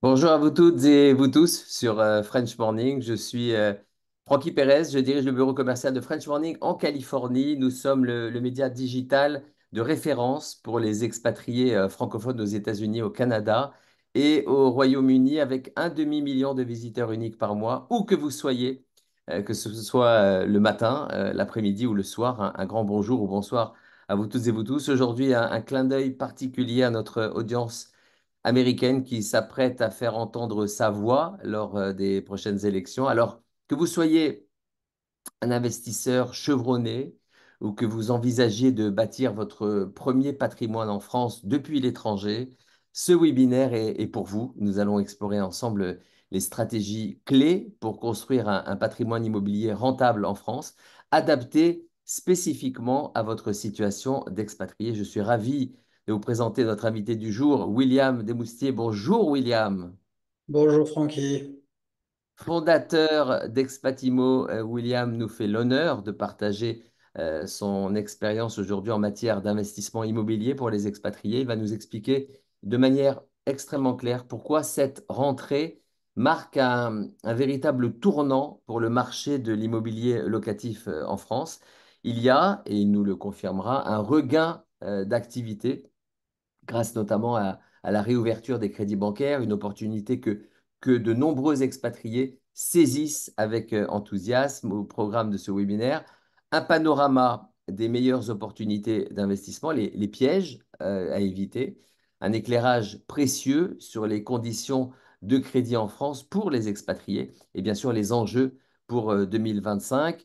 Bonjour à vous toutes et vous tous sur French Morning. Je suis Francky Perez, je dirige le bureau commercial de French Morning en Californie. Nous sommes le média digital de référence pour les expatriés francophones aux États-Unis, au Canada et au Royaume-Uni avec un demi-million de visiteurs uniques par mois, où que vous soyez, que ce soit le matin, l'après-midi ou le soir. Un grand bonjour ou bonsoir à vous toutes et vous tous. Aujourd'hui, un clin d'œil particulier à notre audience américaine qui s'apprête à faire entendre sa voix lors des prochaines élections. Alors que vous soyez un investisseur chevronné ou que vous envisagiez de bâtir votre premier patrimoine en France depuis l'étranger, ce webinaire est pour vous. Nous allons explorer ensemble les stratégies clés pour construire un patrimoine immobilier rentable en France, adapté spécifiquement à votre situation d'expatrié. Je suis ravi de vous présenter notre invité du jour, William Desmoustiers. Bonjour William. Bonjour Francky. Fondateur d'Expatimo, William nous fait l'honneur de partager son expérience aujourd'hui en matière d'investissement immobilier pour les expatriés. Il va nous expliquer de manière extrêmement claire pourquoi cette rentrée marque un véritable tournant pour le marché de l'immobilier locatif en France. Il y a, et il nous le confirmera, un regain d'activité grâce notamment à la réouverture des crédits bancaires, une opportunité que de nombreux expatriés saisissent avec enthousiasme au programme de ce webinaire. Un panorama des meilleures opportunités d'investissement, les pièges à éviter, un éclairage précieux sur les conditions de crédit en France pour les expatriés et bien sûr les enjeux pour 2025.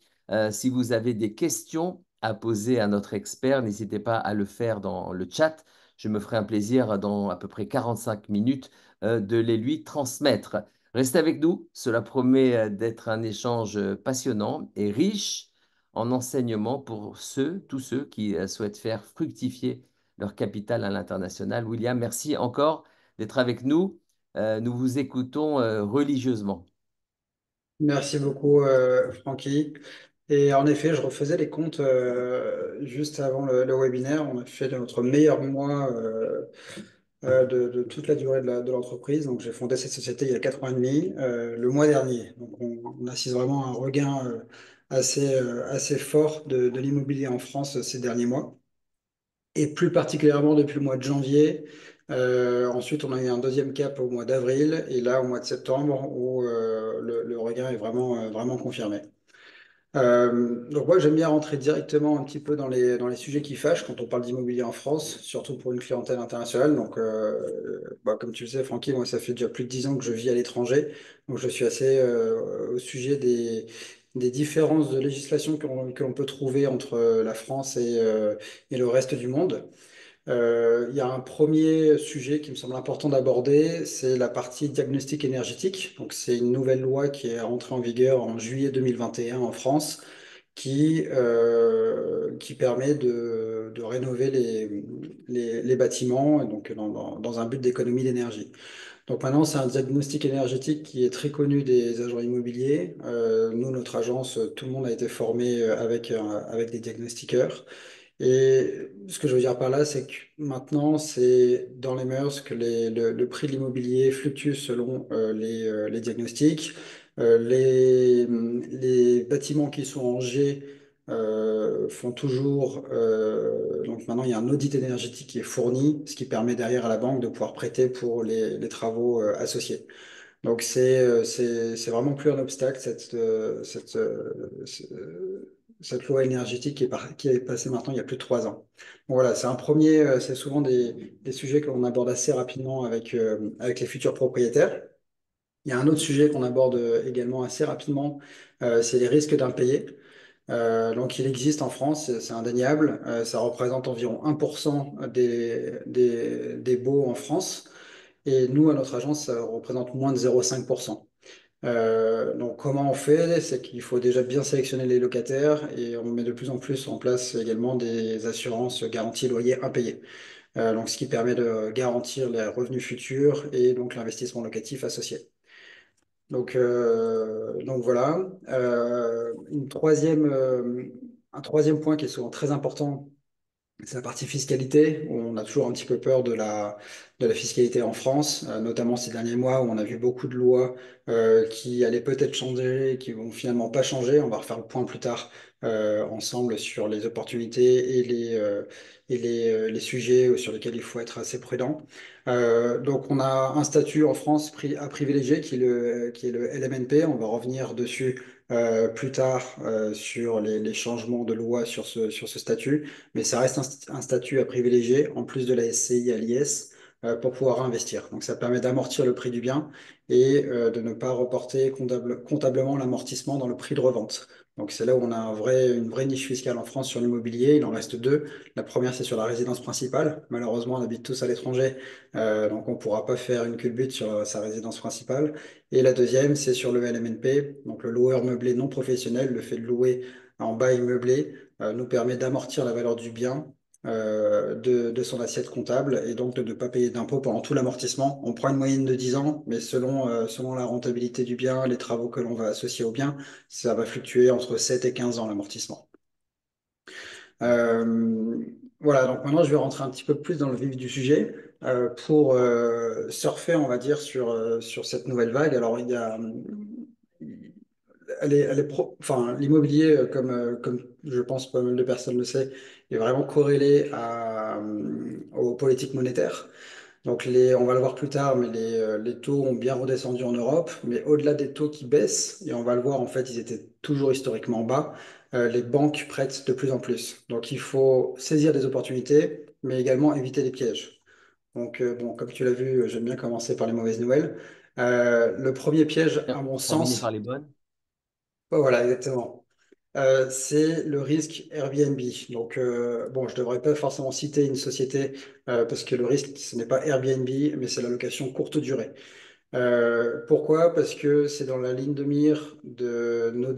Si vous avez des questions à poser à notre expert, n'hésitez pas à le faire dans le chat. Je me ferai un plaisir dans à peu près 45 minutes de les lui transmettre. Restez avec nous, cela promet d'être un échange passionnant et riche en enseignements pour tous ceux qui souhaitent faire fructifier leur capital à l'international. William, merci encore d'être avec nous. Nous vous écoutons religieusement. Merci beaucoup Francky. Et en effet, je refaisais les comptes juste avant le webinaire. On a fait notre meilleur mois de toute la durée de l'entreprise. Donc j'ai fondé cette société il y a 4 ans et demi, le mois dernier. Donc on assiste vraiment à un regain assez fort de l'immobilier en France ces derniers mois. Et plus particulièrement depuis le mois de janvier. Ensuite, on a eu un deuxième cap au mois d'avril et là au mois de septembre où le regain est vraiment confirmé. Donc moi, j'aime bien rentrer directement un petit peu dans les sujets qui fâchent quand on parle d'immobilier en France, surtout pour une clientèle internationale. Donc, comme tu le sais, Francky, moi, ça fait déjà plus de 10 ans que je vis à l'étranger. Donc, je suis assez au sujet des différences de législation que l'on peut trouver entre la France et le reste du monde. Il y a un premier sujet qui me semble important d'aborder, c'est la partie diagnostic énergétique. Donc, c'est une nouvelle loi qui est entrée en vigueur en juillet 2021 en France qui permet de rénover les bâtiments et donc dans un but d'économie d'énergie. Donc maintenant, c'est un diagnostic énergétique qui est très connu des agents immobiliers. Nous, notre agence, tout le monde a été formé avec des diagnostiqueurs. Et ce que je veux dire par là, c'est que maintenant, c'est dans les mœurs que le prix de l'immobilier fluctue selon les diagnostics. Les bâtiments qui sont en G font toujours. Donc maintenant, il y a un audit énergétique qui est fourni, ce qui permet derrière à la banque de pouvoir prêter pour les travaux associés. Donc c'est vraiment plus un obstacle cette loi énergétique qui est passée maintenant il y a plus de 3 ans. Donc voilà, c'est un premier, c'est souvent des sujets que l'on aborde assez rapidement avec les futurs propriétaires. Il y a un autre sujet qu'on aborde également assez rapidement, c'est les risques d'impayés. Donc il existe en France, c'est indéniable, ça représente environ 1% des baux en France. Et nous, à notre agence, ça représente moins de 0,5%. Donc, comment on fait? C'est qu'il faut déjà bien sélectionner les locataires et on met de plus en plus en place également des assurances garantie loyer impayé. Donc, ce qui permet de garantir les revenus futurs et donc l'investissement locatif associé. Donc voilà. Un troisième point qui est souvent très important, c'est la partie fiscalité, où on a toujours un petit peu peur de la fiscalité en France, notamment ces derniers mois où on a vu beaucoup de lois qui allaient peut-être changer et qui vont finalement pas changer. On va refaire le point plus tard ensemble sur les opportunités et les sujets sur lesquels il faut être assez prudent. Donc on a un statut en France à privilégier qui est le LMNP. On va revenir dessus plus tard sur les changements de loi sur ce statut, mais ça reste un statut à privilégier en plus de la SCI à l'IS pour pouvoir investir. Donc ça permet d'amortir le prix du bien et de ne pas reporter comptablement l'amortissement dans le prix de revente. Donc c'est là où on a une vraie niche fiscale en France sur l'immobilier. Il en reste deux. La première, c'est sur la résidence principale. Malheureusement, on habite tous à l'étranger, donc on ne pourra pas faire une culbute sur sa résidence principale. Et la deuxième, c'est sur le LMNP, donc le loueur meublé non professionnel. Le fait de louer en bail meublé nous permet d'amortir la valeur du bien de son assiette comptable et donc de ne pas payer d'impôt pendant tout l'amortissement. On prend une moyenne de 10 ans, mais selon la rentabilité du bien, les travaux que l'on va associer au bien, ça va fluctuer entre 7 et 15 ans l'amortissement. Euh, voilà, donc maintenant je vais rentrer un petit peu plus dans le vif du sujet pour surfer, on va dire, sur cette nouvelle vague. Alors, enfin, l'immobilier, comme je pense pas mal de personnes le savent, est vraiment corrélé aux politiques monétaires. Donc on va le voir plus tard, mais les taux ont bien redescendu en Europe. Mais au-delà des taux qui baissent, et on va le voir, en fait, ils étaient toujours historiquement bas, les banques prêtent de plus en plus. Donc il faut saisir des opportunités, mais également éviter les pièges. Donc bon, comme tu l'as vu, j'aime bien commencer par les mauvaises nouvelles. Le premier piège, à Bien, mon terminé par sens, les bonnes. oh, voilà, exactement. C'est le risque Airbnb. Donc, bon, je ne devrais pas forcément citer une société parce que le risque, ce n'est pas Airbnb, mais c'est la location courte durée. Pourquoi? Parce que c'est dans la ligne de mire de nos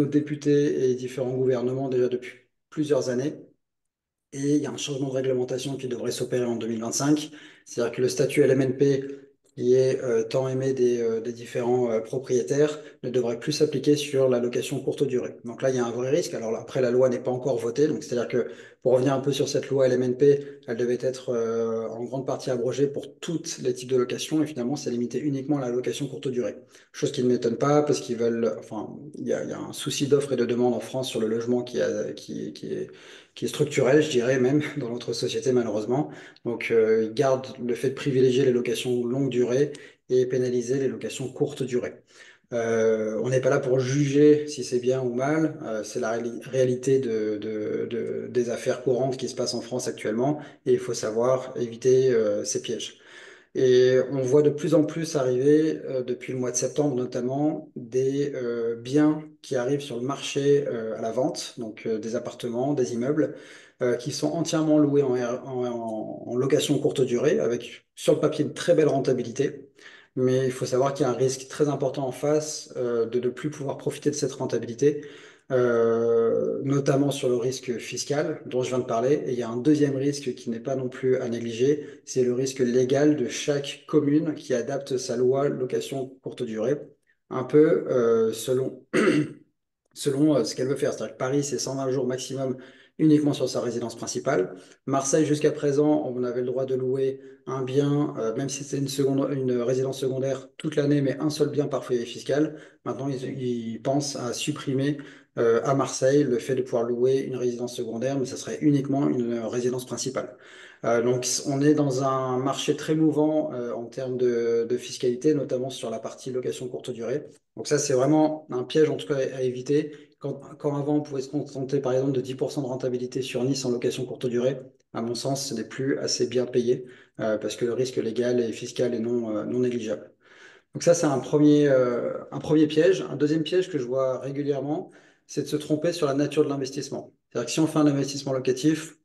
députés et différents gouvernements déjà depuis plusieurs années. Et il y a un changement de réglementation qui devrait s'opérer en 2025. C'est-à-dire que le statut LMNP, qui est tant aimé des différents propriétaires, ne devrait plus s'appliquer sur la location courte durée. Donc là, il y a un vrai risque. Alors là, après, la loi n'est pas encore votée. Donc c'est-à-dire que pour revenir un peu sur cette loi LMNP, elle devait être en grande partie abrogée pour tous les types de location. Et finalement, c'est limité uniquement à la location courte durée. Chose qui ne m'étonne pas parce qu'ils veulent, enfin, il y a un souci d'offre et de demande en France sur le logement qui est structurel, je dirais même, dans notre société malheureusement. Donc, ils gardent le fait de privilégier les locations longue durée et pénaliser les locations courte durée. On n'est pas là pour juger si c'est bien ou mal, c'est la réalité des affaires courantes qui se passent en France actuellement et il faut savoir éviter ces pièges. Et on voit de plus en plus arriver, depuis le mois de septembre notamment, des biens qui arrivent sur le marché à la vente, donc des appartements, des immeubles, qui sont entièrement loués en location courte durée, avec sur le papier une très belle rentabilité. Mais il faut savoir qu'il y a un risque très important en face de ne plus pouvoir profiter de cette rentabilité, notamment sur le risque fiscal dont je viens de parler. Et il y a un deuxième risque qui n'est pas non plus à négliger, c'est le risque légal de chaque commune qui adapte sa loi location courte durée, un peu selon ce qu'elle veut faire. C'est-à-dire que Paris, c'est 120 jours maximum uniquement sur sa résidence principale. Marseille, jusqu'à présent, on avait le droit de louer un bien, même si c'est une résidence secondaire toute l'année, mais un seul bien par foyer fiscal. Maintenant, ils pensent à supprimer à Marseille le fait de pouvoir louer une résidence secondaire, mais ça serait uniquement une résidence principale. Donc, on est dans un marché très mouvant en termes de fiscalité, notamment sur la partie location courte durée. Donc ça, c'est vraiment un piège en tout cas à éviter. Quand avant, on pouvait se contenter par exemple de 10% de rentabilité sur Nice en location courte durée, à mon sens, ce n'est plus assez bien payé parce que le risque légal et fiscal est non négligeable. Donc ça, c'est un premier piège. Un deuxième piège que je vois régulièrement, c'est de se tromper sur la nature de l'investissement. C'est-à-dire que si on fait un investissement locatif,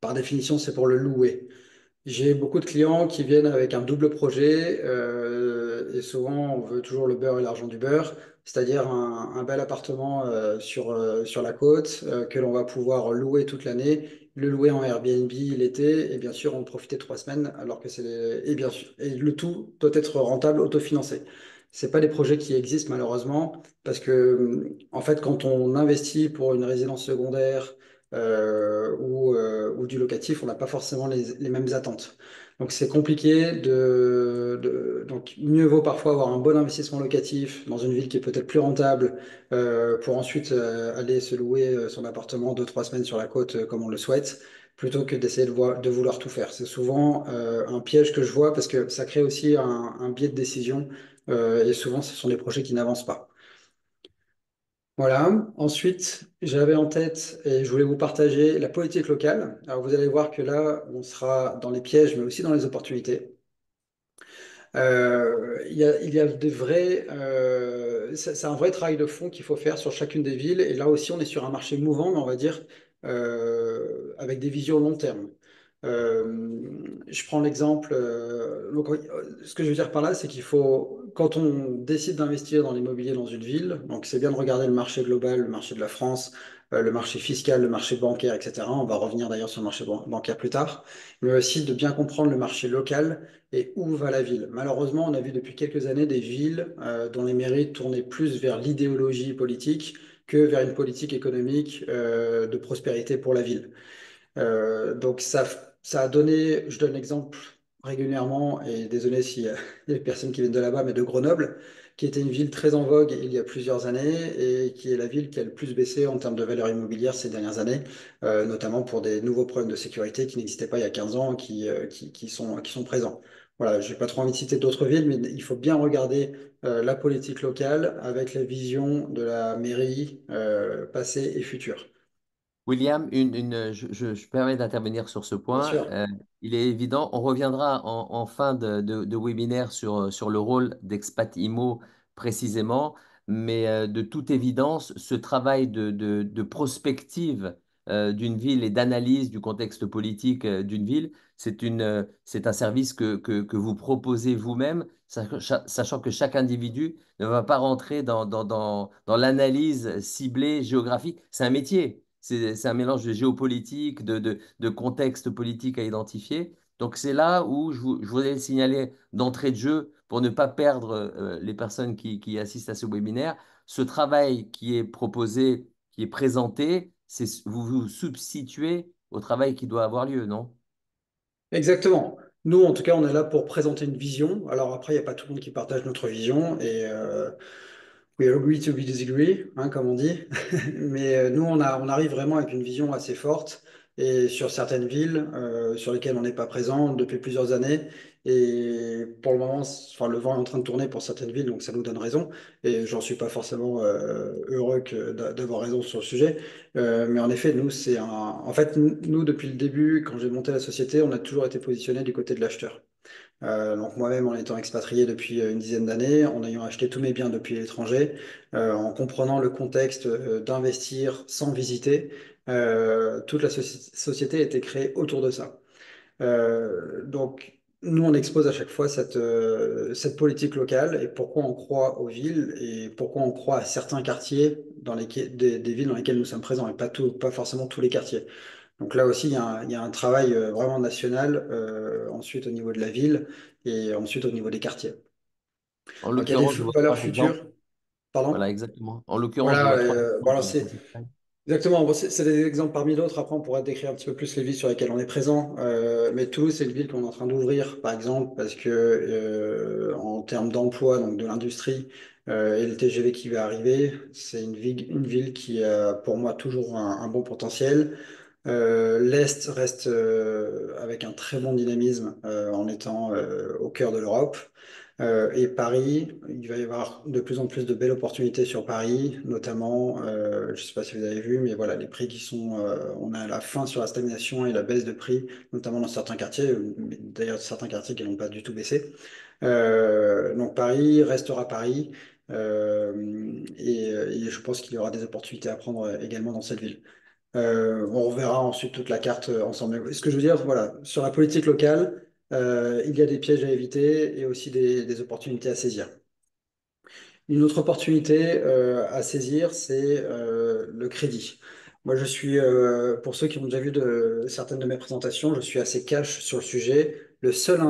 par définition, c'est pour le louer. J'ai beaucoup de clients qui viennent avec un double projet et souvent on veut toujours le beurre et l'argent du beurre, c'est-à-dire un bel appartement sur la côte que l'on va pouvoir louer toute l'année, le louer en Airbnb l'été et bien sûr en profiter 3 semaines alors que et bien sûr et le tout doit être rentable, autofinancé. C'est pas des projets qui existent malheureusement parce que en fait quand on investit pour une résidence secondaire ou du locatif, on n'a pas forcément les mêmes attentes. Donc c'est compliqué donc mieux vaut parfois avoir un bon investissement locatif dans une ville qui est peut-être plus rentable pour ensuite aller se louer son appartement 2, 3 semaines sur la côte comme on le souhaite, plutôt que d'essayer de vouloir tout faire. C'est souvent un piège que je vois parce que ça crée aussi un biais de décision et souvent ce sont des projets qui n'avancent pas. Voilà. Ensuite, j'avais en tête et je voulais vous partager la politique locale. Alors vous allez voir que là, on sera dans les pièges, mais aussi dans les opportunités. Il y a des vrais, c'est un vrai travail de fond qu'il faut faire sur chacune des villes. Et là aussi, on est sur un marché mouvant, mais on va dire avec des visions long terme. Je prends l'exemple. Ce que je veux dire par là, c'est qu'il faut, quand on décide d'investir dans l'immobilier dans une ville, donc c'est bien de regarder le marché global, le marché de la France, le marché fiscal, le marché bancaire, etc. On va revenir d'ailleurs sur le marché bancaire plus tard, mais aussi de bien comprendre le marché local et où va la ville. Malheureusement, on a vu depuis quelques années des villes dont les mairies tournaient plus vers l'idéologie politique que vers une politique économique de prospérité pour la ville. Donc ça a donné, je donne l'exemple régulièrement, et désolé s'il y a des personnes qui viennent de là-bas, mais de Grenoble, qui était une ville très en vogue il y a plusieurs années et qui est la ville qui a le plus baissé en termes de valeur immobilière ces dernières années, notamment pour des nouveaux problèmes de sécurité qui n'existaient pas il y a 15 ans, qui sont présents. Voilà, j'ai pas trop envie de citer d'autres villes, mais il faut bien regarder la politique locale avec la vision de la mairie passée et future. William, je permets d'intervenir sur ce Bien point. sûr. Il est évident, on reviendra en fin de webinaire sur le rôle d'Expat Imo précisément, mais de toute évidence, ce travail de prospective d'une ville et d'analyse du contexte politique d'une ville, c'est un service que vous proposez vous-même, sachant que chaque individu ne va pas rentrer dans l'analyse ciblée géographique. C'est un métier. C'est un mélange de géopolitique, de contexte politique à identifier. Donc c'est là où je voudrais le signaler d'entrée de jeu pour ne pas perdre les personnes qui assistent à ce webinaire. Ce travail qui est proposé, qui est présenté, vous vous substituez au travail qui doit avoir lieu, non? Exactement. Nous, en tout cas, on est là pour présenter une vision. Alors après, il n'y a pas tout le monde qui partage notre vision et we agree to be disagree, hein, comme on dit. Mais nous, on arrive vraiment avec une vision assez forte et sur certaines villes sur lesquelles on n'est pas présent depuis plusieurs années. Et pour le moment, enfin, le vent est en train de tourner pour certaines villes, donc ça nous donne raison. Et j'en suis pas forcément heureux d'avoir raison sur le sujet. Mais en effet, nous, En fait, nous, depuis le début, quand j'ai monté la société, on a toujours été positionné du côté de l'acheteur. Donc moi-même en étant expatrié depuis une dizaine d'années, en ayant acheté tous mes biens depuis l'étranger, en comprenant le contexte d'investir sans visiter, toute la société a été créée autour de ça. Donc nous, on expose à chaque fois cette politique locale et pourquoi on croit aux villes et pourquoi on croit à certains quartiers des villes dans lesquelles nous sommes présents et pas forcément tous les quartiers. Donc là aussi, il y a un travail vraiment national, ensuite au niveau de la ville et ensuite au niveau des quartiers. En Donc il y a des l'occurrence, de vos valeurs trois exemples, futures, voilà pardon. exactement. En l'occurrence, de Voilà, vos trois voilà, exemples c'est principaux. exactement. Bon, c'est des exemples parmi d'autres. Après, on pourra décrire un petit peu plus les villes sur lesquelles on est présent. Mais Toulouse, c'est une ville qu'on est en train d'ouvrir, par exemple, parce que en termes d'emploi, donc de l'industrie et le TGV qui va arriver, c'est une ville qui a pour moi toujours un bon potentiel. L'Est reste avec un très bon dynamisme en étant au cœur de l'Europe. Et Paris, il va y avoir de plus en plus de belles opportunités sur Paris, notamment, je ne sais pas si vous avez vu, mais voilà, les prix on a la fin sur la stagnation et la baisse de prix, notamment dans certains quartiers, mais d'ailleurs certains quartiers qui n'ont pas du tout baissé. Donc Paris restera Paris, et je pense qu'il y aura des opportunités à prendre également dans cette ville. On reverra ensuite toute la carte ensemble. Mais ce que je veux dire, voilà, sur la politique locale, il y a des pièges à éviter et aussi des opportunités à saisir. Une autre opportunité à saisir, c'est le crédit. Moi, pour ceux qui ont déjà vu certaines de mes présentations, je suis assez cash sur le sujet. Le seul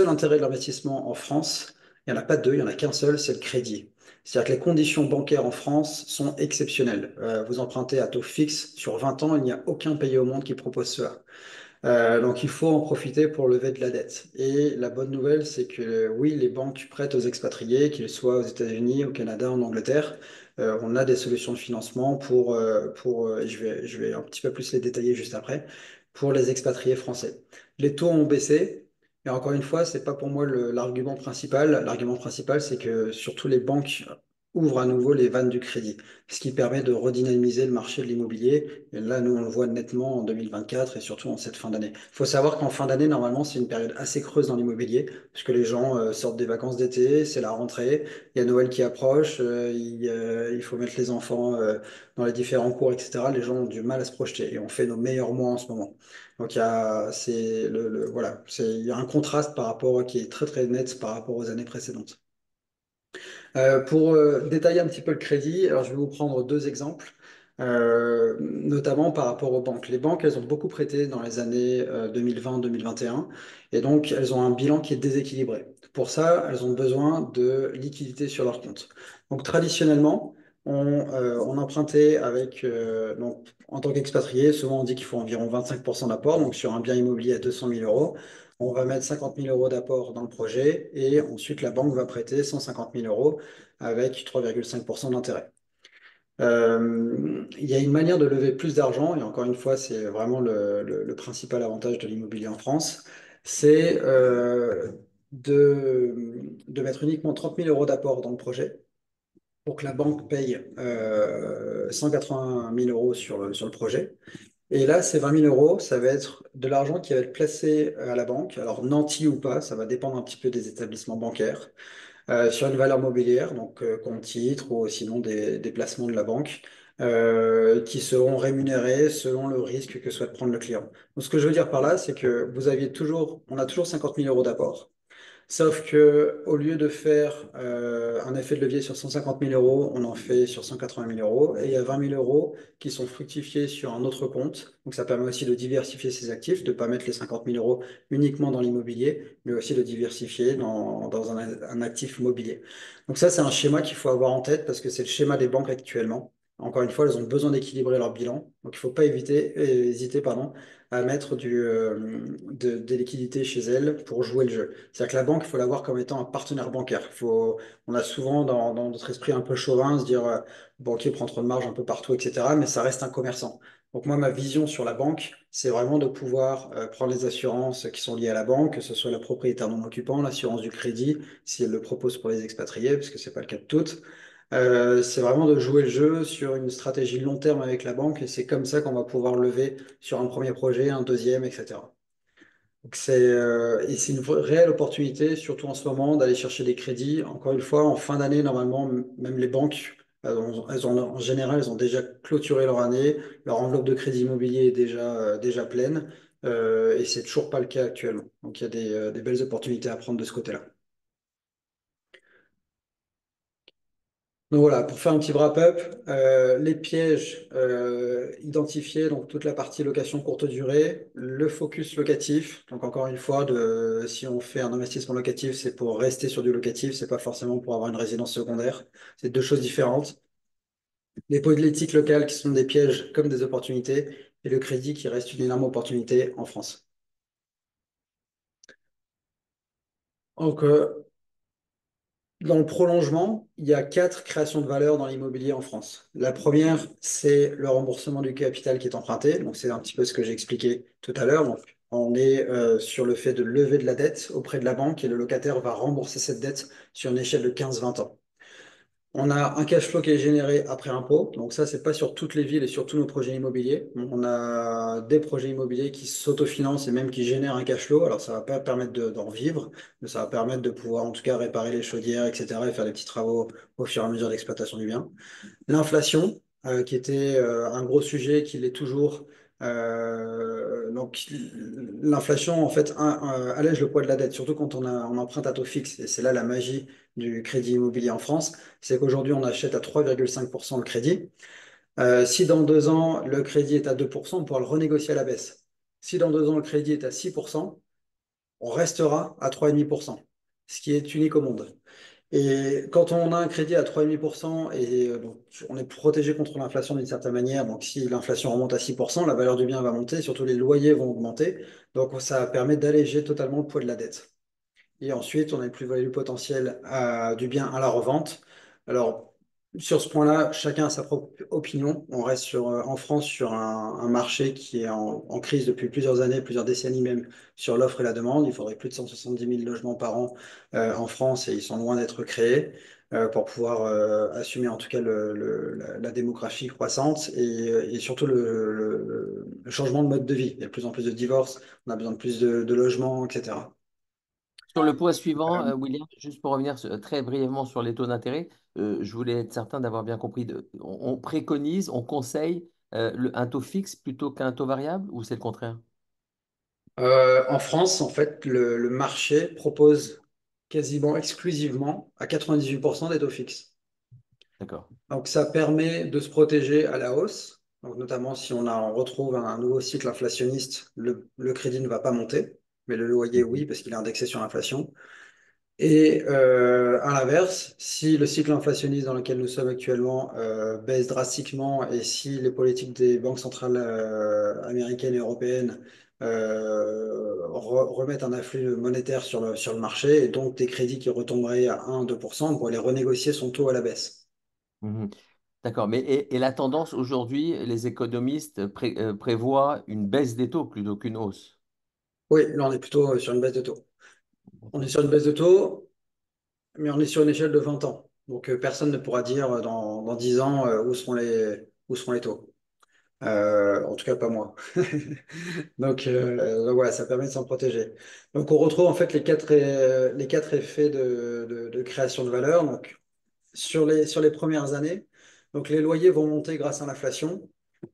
intérêt de l'investissement en France, il n'y en a pas deux, il n'y en a qu'un seul, c'est le crédit. C'est-à-dire que les conditions bancaires en France sont exceptionnelles. Vous empruntez à taux fixe sur 20 ans, il n'y a aucun pays au monde qui propose cela. Donc il faut en profiter pour lever de la dette. Et la bonne nouvelle, c'est que oui, les banques prêtent aux expatriés, qu'ils soient aux États-Unis, au Canada, en Angleterre. On a des solutions de financement je vais un petit peu plus les détailler juste après, pour les expatriés français. Les taux ont baissé. Et encore une fois, c'est pas pour moi l'argument principal. L'argument principal, c'est que surtout les banques ouvrent à nouveau les vannes du crédit, ce qui permet de redynamiser le marché de l'immobilier. Et là, nous, on le voit nettement en 2024 et surtout en cette fin d'année. Il faut savoir qu'en fin d'année, normalement, c'est une période assez creuse dans l'immobilier, puisque les gens sortent des vacances d'été, c'est la rentrée, il y a Noël qui approche, il faut mettre les enfants dans les différents cours, etc. Les gens ont du mal à se projeter et on fait nos meilleurs mois en ce moment. Donc, voilà, il y a un contraste par rapport qui est très très net par rapport aux années précédentes. Pour détailler un petit peu le crédit, alors je vais vous prendre deux exemples, notamment par rapport aux banques. Les banques, elles ont beaucoup prêté dans les années 2020-2021 et donc elles ont un bilan qui est déséquilibré. Pour ça, elles ont besoin de liquidité sur leur compte. Donc traditionnellement, on empruntait donc, en tant qu'expatrié, souvent on dit qu'il faut environ 25% d'apport, donc sur un bien immobilier à 200 000 euros. On va mettre 50 000 euros d'apport dans le projet et ensuite la banque va prêter 150 000 euros avec 3,5% d'intérêt. Il y a une manière de lever plus d'argent, et encore une fois, c'est vraiment le principal avantage de l'immobilier en France, c'est de mettre uniquement 30 000 euros d'apport dans le projet pour que la banque paye 180 000 euros sur le projet. Et là, ces 20 000 euros, ça va être de l'argent qui va être placé à la banque. Alors, nanti ou pas, ça va dépendre un petit peu des établissements bancaires, sur une valeur mobilière, donc compte titre ou sinon des placements de la banque, qui seront rémunérés selon le risque que souhaite prendre le client. Donc, ce que je veux dire par là, c'est que on a toujours 50 000 euros d'apport. Sauf que au lieu de faire un effet de levier sur 150 000 euros, on en fait sur 180 000 euros. Et il y a 20 000 euros qui sont fructifiés sur un autre compte. Donc ça permet aussi de diversifier ses actifs, de ne pas mettre les 50 000 euros uniquement dans l'immobilier, mais aussi de diversifier dans un actif mobilier. Donc ça, c'est un schéma qu'il faut avoir en tête parce que c'est le schéma des banques actuellement. Encore une fois, elles ont besoin d'équilibrer leur bilan. Donc il ne faut pas hésiter, pardon, à mettre des liquidités chez elles pour jouer le jeu. C'est-à-dire que la banque, il faut la voir comme étant un partenaire bancaire. On a souvent dans notre esprit un peu chauvin se dire le banquier prend trop de marge un peu partout, etc. Mais ça reste un commerçant. Donc moi, ma vision sur la banque, c'est vraiment de pouvoir prendre les assurances qui sont liées à la banque, que ce soit la propriétaire non occupant, l'assurance du crédit, si elle le propose pour les expatriés, parce que c'est pas le cas de toutes. C'est vraiment de jouer le jeu sur une stratégie long terme avec la banque et c'est comme ça qu'on va pouvoir lever sur un premier projet, un deuxième, etc. Donc et c'est une réelle opportunité, surtout en ce moment, d'aller chercher des crédits. Encore une fois, en fin d'année, normalement, même les banques, en général, elles ont déjà clôturé leur année, leur enveloppe de crédit immobilier est déjà pleine, et c'est toujours pas le cas actuellement. Donc il y a des belles opportunités à prendre de ce côté-là. Donc voilà, pour faire un petit wrap-up, les pièges identifiés, donc toute la partie location courte durée, le focus locatif, donc encore une fois, si on fait un investissement locatif, c'est pour rester sur du locatif, c'est pas forcément pour avoir une résidence secondaire, c'est deux choses différentes. Les politiques locales qui sont des pièges comme des opportunités, et le crédit qui reste une énorme opportunité en France. Donc, dans le prolongement, il y a quatre créations de valeur dans l'immobilier en France. La première, c'est le remboursement du capital qui est emprunté. Donc, c'est un petit peu ce que j'ai expliqué tout à l'heure. Donc, on est sur le fait de lever de la dette auprès de la banque et le locataire va rembourser cette dette sur une échelle de 15-20 ans. On a un cash flow qui est généré après impôt. Donc ça, c'est pas sur toutes les villes et sur tous nos projets immobiliers. On a des projets immobiliers qui s'autofinancent et même qui génèrent un cash flow. Alors ça va pas permettre d'en vivre, mais ça va permettre de pouvoir en tout cas réparer les chaudières, etc. et faire des petits travaux au fur et à mesure d'exploitation du bien. L'inflation, qui était un gros sujet, qui l'est toujours. Donc l'inflation, en fait, allège le poids de la dette, surtout quand on emprunte à taux fixe. Et c'est là la magie du crédit immobilier en France, c'est qu'aujourd'hui, on achète à 3,5% le crédit. Si dans 2 ans, le crédit est à 2%, on pourra le renégocier à la baisse. Si dans 2 ans, le crédit est à 6%, on restera à 3,5%, ce qui est unique au monde. Et quand on a un crédit à 3,5% et donc on est protégé contre l'inflation d'une certaine manière, donc si l'inflation remonte à 6%, la valeur du bien va monter, surtout les loyers vont augmenter, donc ça permet d'alléger totalement le poids de la dette. Et ensuite, on a une plus-value potentielle du bien à la revente. Alors, sur ce point-là, chacun a sa propre opinion. On reste en France sur un marché qui est en crise depuis plusieurs années, plusieurs décennies même, sur l'offre et la demande. Il faudrait plus de 170 000 logements par an en France et ils sont loin d'être créés pour pouvoir assumer en tout cas la démographie croissante et surtout le changement de mode de vie. Il y a de plus en plus de divorces, on a besoin de plus de logements, etc. Sur le point suivant, William, juste pour revenir très brièvement sur les taux d'intérêt, je voulais être certain d'avoir bien compris. On préconise, on conseille un taux fixe plutôt qu'un taux variable ou c'est le contraire? En France, en fait, le marché propose quasiment exclusivement à 98% des taux fixes. D'accord. Donc, ça permet de se protéger à la hausse. Donc, notamment si on retrouve un nouveau cycle inflationniste, le crédit ne va pas monter, mais le loyer, oui, Mhm. parce qu'il est indexé sur l'inflation. Et à l'inverse, si le cycle inflationniste dans lequel nous sommes actuellement baisse drastiquement et si les politiques des banques centrales américaines et européennes remettent un afflux monétaire sur le marché et donc des crédits qui retomberaient à 1-2%, on pourrait les renégocier son taux à la baisse. Mhm. D'accord. Mais et la tendance aujourd'hui, les économistes prévoient une baisse des taux plutôt qu'une hausse. Oui, là on est plutôt sur une baisse de taux. On est D'accord. sur une baisse de taux, mais on est sur une échelle de 20 ans. Donc personne ne pourra dire dans 10 ans où seront les taux. En tout cas, pas moi. Donc voilà, ça permet de s'en protéger. Donc on retrouve en fait les quatre effets de création de valeur. Donc sur les premières années, donc les loyers vont monter grâce à l'inflation.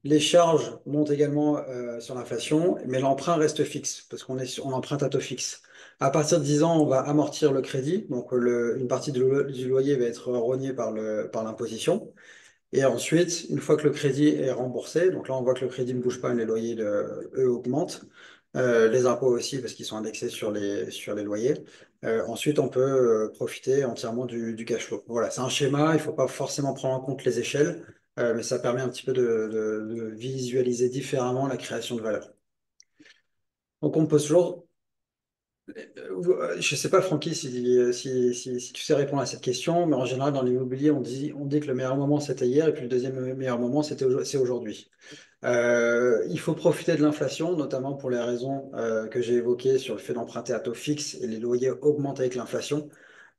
Les charges montent également sur l'inflation, mais l'emprunt reste fixe parce on emprunte à taux fixe. À partir de 10 ans, on va amortir le crédit. Donc une partie du loyer va être rognée par l'imposition. Et ensuite, une fois que le crédit est remboursé, donc là on voit que le crédit ne bouge pas, mais les loyers, eux, augmentent. Les impôts aussi, parce qu'ils sont indexés sur les loyers. Ensuite, on peut profiter entièrement du cash flow. Voilà, c'est un schéma, il ne faut pas forcément prendre en compte les échelles, mais ça permet un petit peu de visualiser différemment la création de valeur. Donc on peut toujours je ne sais pas, Francky, si tu sais répondre à cette question, mais en général, dans l'immobilier, on dit que le meilleur moment, c'était hier, et puis le deuxième meilleur moment, c'est aujourd'hui. Il faut profiter de l'inflation, notamment pour les raisons que j'ai évoquées sur le fait d'emprunter à taux fixe et les loyers augmentent avec l'inflation.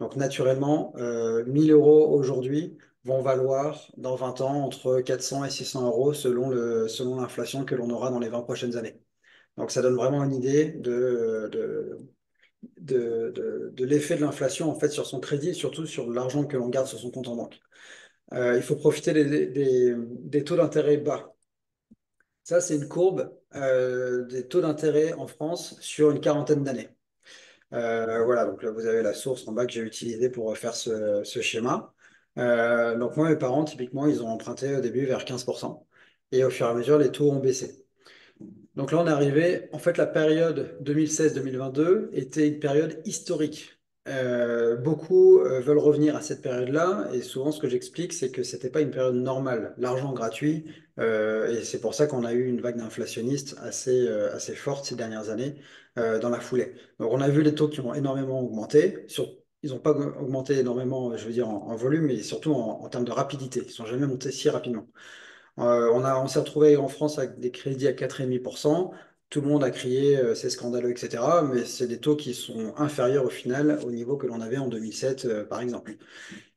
Donc, naturellement, 1000 euros aujourd'hui vont valoir dans 20 ans entre 400 et 600 euros selon l'inflation que l'on aura dans les 20 prochaines années. Donc, ça donne vraiment une idée de l'effet de l'inflation en fait sur son crédit et surtout sur l'argent que l'on garde sur son compte en banque. Il faut profiter des taux d'intérêt bas. Ça, c'est une courbe des taux d'intérêt en France sur une quarantaine d'années. Voilà, donc là, vous avez la source en bas que j'ai utilisée pour faire ce schéma. Donc moi, mes parents, typiquement, ils ont emprunté au début vers 15%. Et au fur et à mesure, les taux ont baissé. Donc là, on est arrivé, en fait, la période 2016-2022 était une période historique. Beaucoup veulent revenir à cette période-là, et souvent, ce que j'explique, c'est que c'était pas une période normale. L'argent gratuit, et c'est pour ça qu'on a eu une vague d'inflationniste assez forte ces dernières années dans la foulée. Donc, on a vu les taux qui ont énormément augmenté. Ils n'ont pas augmenté énormément, je veux dire, en volume, mais surtout en termes de rapidité. Ils ne sont jamais montés si rapidement. On s'est retrouvé en France avec des crédits à 4,5%. Tout le monde a crié c'est scandaleux, etc. Mais c'est des taux qui sont inférieurs au final au niveau que l'on avait en 2007, par exemple.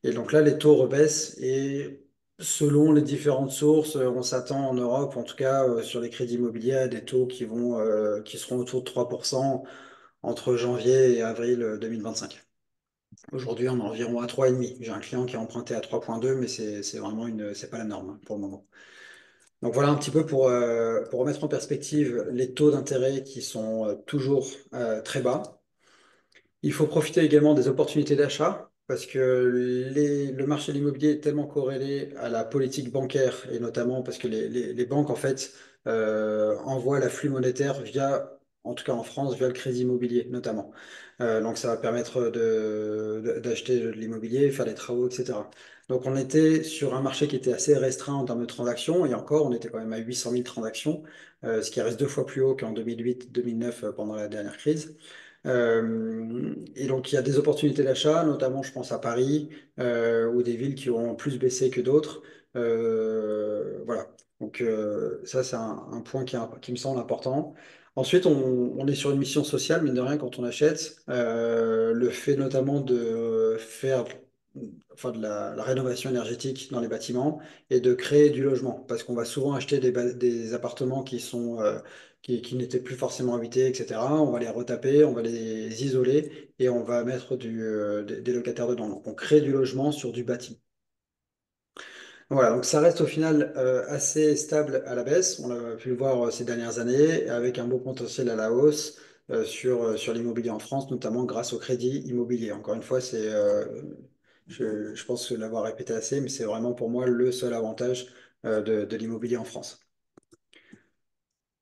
Et donc là, les taux rebaissent et selon les différentes sources, on s'attend en Europe, en tout cas sur les crédits immobiliers, à des taux qui seront autour de 3% entre janvier et avril 2025. Aujourd'hui, on est environ à 3,5. J'ai un client qui a emprunté à 3,2, mais c'est vraiment c'est pas la norme hein, pour le moment. Donc voilà un petit peu pour remettre en perspective les taux d'intérêt qui sont toujours très bas. Il faut profiter également des opportunités d'achat parce que le marché de l'immobilier est tellement corrélé à la politique bancaire et notamment parce que les banques en fait envoient l'afflux monétaire via en tout cas en France, via le crédit immobilier notamment. Donc ça va permettre d'acheter de l'immobilier, faire des travaux, etc. Donc on était sur un marché qui était assez restreint en termes de transactions, et encore, on était quand même à 800 000 transactions, ce qui reste 2 fois plus haut qu'en 2008-2009 pendant la dernière crise. Et donc, il y a des opportunités d'achat, notamment, je pense à Paris, ou des villes qui ont plus baissé que d'autres. Voilà. Donc, ça, c'est un point qui me semble important. Ensuite, on est sur une mission sociale, mine de rien, quand on achète. Le fait notamment de faire enfin, de la rénovation énergétique dans les bâtiments et de créer du logement. Parce qu'on va souvent acheter des appartements qui n'étaient plus forcément habités, etc. On va les retaper, on va les isoler et on va mettre des locataires dedans. Donc on crée du logement sur du bâti. Voilà, donc ça reste au final assez stable à la baisse. On a pu le voir ces dernières années, avec un beau potentiel à la hausse sur l'immobilier en France, notamment grâce au crédit immobilier. Encore une fois, je pense l'avoir répété assez, mais c'est vraiment pour moi le seul avantage de l'immobilier en France.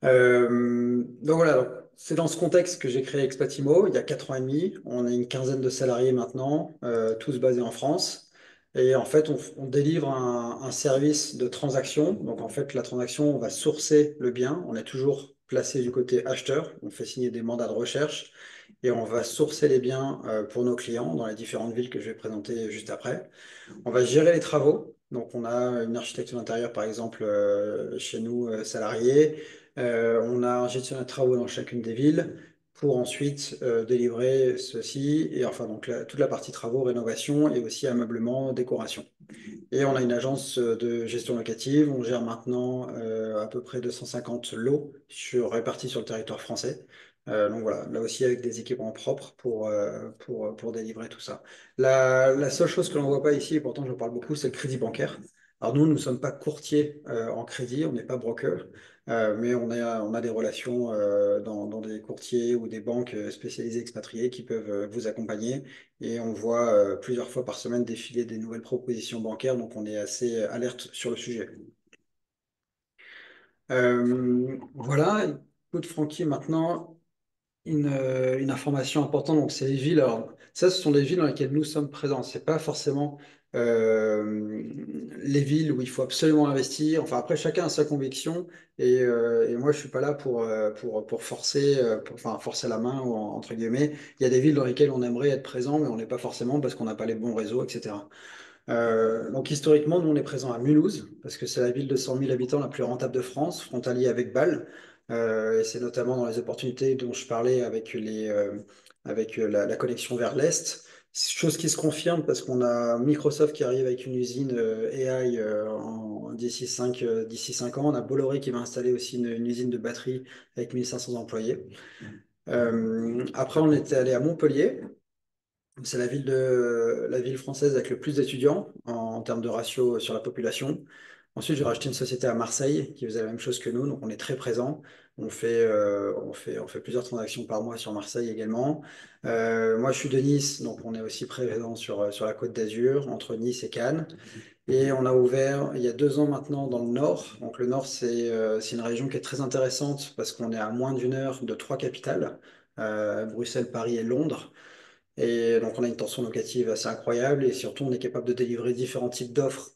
Donc voilà, donc, c'est dans ce contexte que j'ai créé Expatimo il y a 4 ans et demi. On est une quinzaine de salariés maintenant, tous basés en France. Et en fait, on délivre un service de transaction. Donc en fait, la transaction, on va sourcer le bien. On est toujours placé du côté acheteur. On fait signer des mandats de recherche et on va sourcer les biens pour nos clients dans les différentes villes que je vais présenter juste après. On va gérer les travaux. Donc, on a une architecture d'intérieur, par exemple, chez nous, salariés. On a un gestionnaire de travaux dans chacune des villes pour ensuite délivrer ceci. Et enfin, donc, toute la partie travaux, rénovation et aussi ameublement, décoration. Et on a une agence de gestion locative. On gère maintenant à peu près 250 lots répartis sur le territoire français. Donc voilà, là aussi avec des équipements propres pour délivrer tout ça. La seule chose que l'on ne voit pas ici, et pourtant je parle beaucoup, c'est le crédit bancaire. Alors nous ne sommes pas courtiers en crédit, on n'est pas broker, mais on a des relations dans des courtiers ou des banques spécialisées expatriées qui peuvent vous accompagner. Et on voit plusieurs fois par semaine défiler des nouvelles propositions bancaires, donc on est assez alerte sur le sujet. Voilà, écoute Francky, maintenant une information importante, donc c'est les villes. Alors, ça, ce sont les villes dans lesquelles nous sommes présents. C'est pas forcément les villes où il faut absolument investir. Enfin, après, chacun a sa conviction et moi, je suis pas là pour forcer, enfin, forcer la main, entre guillemets. Il y a des villes dans lesquelles on aimerait être présent, mais on n'est pas forcément parce qu'on n'a pas les bons réseaux, etc. Donc historiquement, nous on est présent à Mulhouse, parce que c'est la ville de 100 000 habitants la plus rentable de France, frontalier avec Bâle. Et c'est notamment dans les opportunités dont je parlais avec la connexion vers l'Est. Chose qui se confirme parce qu'on a Microsoft qui arrive avec une usine AI d'ici 5 ans. On a Bolloré qui va installer aussi une usine de batterie avec 1500 employés. Après, on était allé à Montpellier. C'est la ville française avec le plus d'étudiants en termes de ratio sur la population. Ensuite, j'ai racheté une société à Marseille qui faisait la même chose que nous, donc on est très présent. On fait plusieurs transactions par mois sur Marseille également. Moi, je suis de Nice, donc on est aussi présent sur la Côte d'Azur, entre Nice et Cannes. Et on a ouvert il y a 2 ans maintenant dans le Nord. Donc le Nord, c'est une région qui est très intéressante parce qu'on est à moins d'une heure de 3 capitales, Bruxelles, Paris et Londres. Et donc, on a une tension locative assez incroyable et surtout, on est capable de délivrer différents types d'offres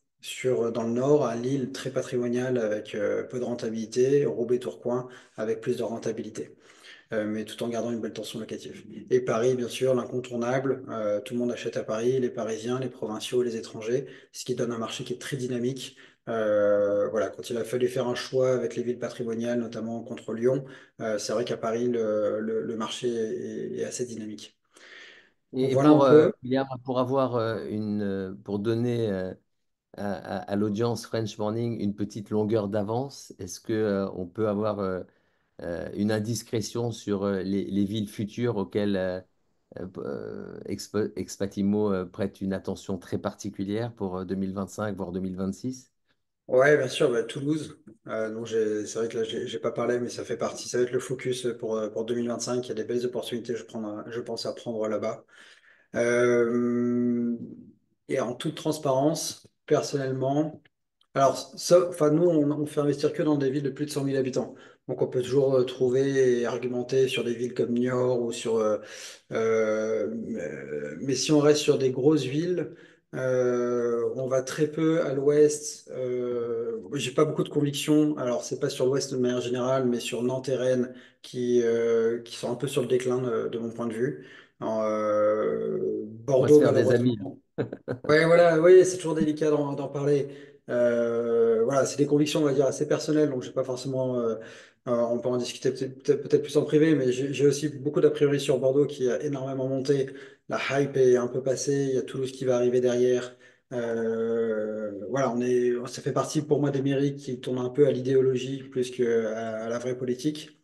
dans le nord, à Lille, très patrimonial avec peu de rentabilité, Roubaix, Tourcoing avec plus de rentabilité, mais tout en gardant une belle tension locative. Et Paris, bien sûr, l'incontournable, tout le monde achète à Paris, les Parisiens, les provinciaux, les étrangers, ce qui donne un marché qui est très dynamique. Voilà, quand il a fallu faire un choix avec les villes patrimoniales, notamment contre Lyon, c'est vrai qu'à Paris, le marché est assez dynamique. Donc Et voilà un pour, peu. William, pour avoir pour donner à l'audience French Morning une petite longueur d'avance, est-ce que, on peut avoir une indiscrétion sur les villes futures auxquelles Expatimo prête une attention très particulière pour 2025, voire 2026? Ouais, bien sûr, bah, Toulouse. C'est vrai que là, j'ai pas parlé, mais ça fait partie. Ça va être le focus pour 2025. Il y a des belles opportunités, je pense, à prendre là-bas. Euh, et en toute transparence, personnellement, alors, ça, enfin, nous, on fait investir que dans des villes de plus de 100 000 habitants. Donc on peut toujours trouver et argumenter sur des villes comme Niort ou sur... mais si on reste sur des grosses villes, on va très peu à l'ouest. J'ai pas beaucoup de conviction. Alors c'est pas sur l'ouest de manière générale, mais sur Nantes et Rennes qui sont un peu sur le déclin de mon point de vue. On va se Bordeaux faire des amis. malheureusement. Ouais, voilà, oui, c'est toujours délicat d'en parler. Voilà, c'est des convictions, on va dire, assez personnelles, donc j'ai pas forcément. On peut en discuter peut-être plus en privé, mais j'ai aussi beaucoup d'a priori sur Bordeaux qui a énormément monté. La hype est un peu passée, il y a Toulouse qui va arriver derrière. Voilà, ça fait partie pour moi des mairies qui tournent un peu à l'idéologie plus qu'à la vraie politique.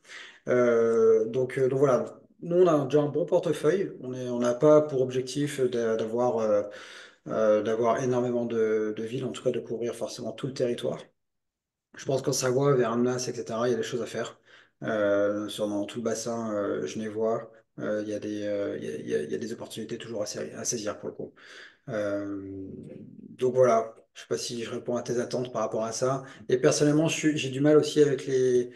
Donc voilà, nous on a déjà un bon portefeuille. On n'a pas pour objectif d'avoir énormément de villes, en tout cas de couvrir forcément tout le territoire. Je pense qu'en Savoie, vers Annemasse, etc., il y a des choses à faire. Dans tout le bassin genevois, il y a il y a des opportunités toujours à saisir pour le coup. Donc voilà, je sais pas si je réponds à tes attentes par rapport à ça. Et personnellement, j'ai du mal aussi avec les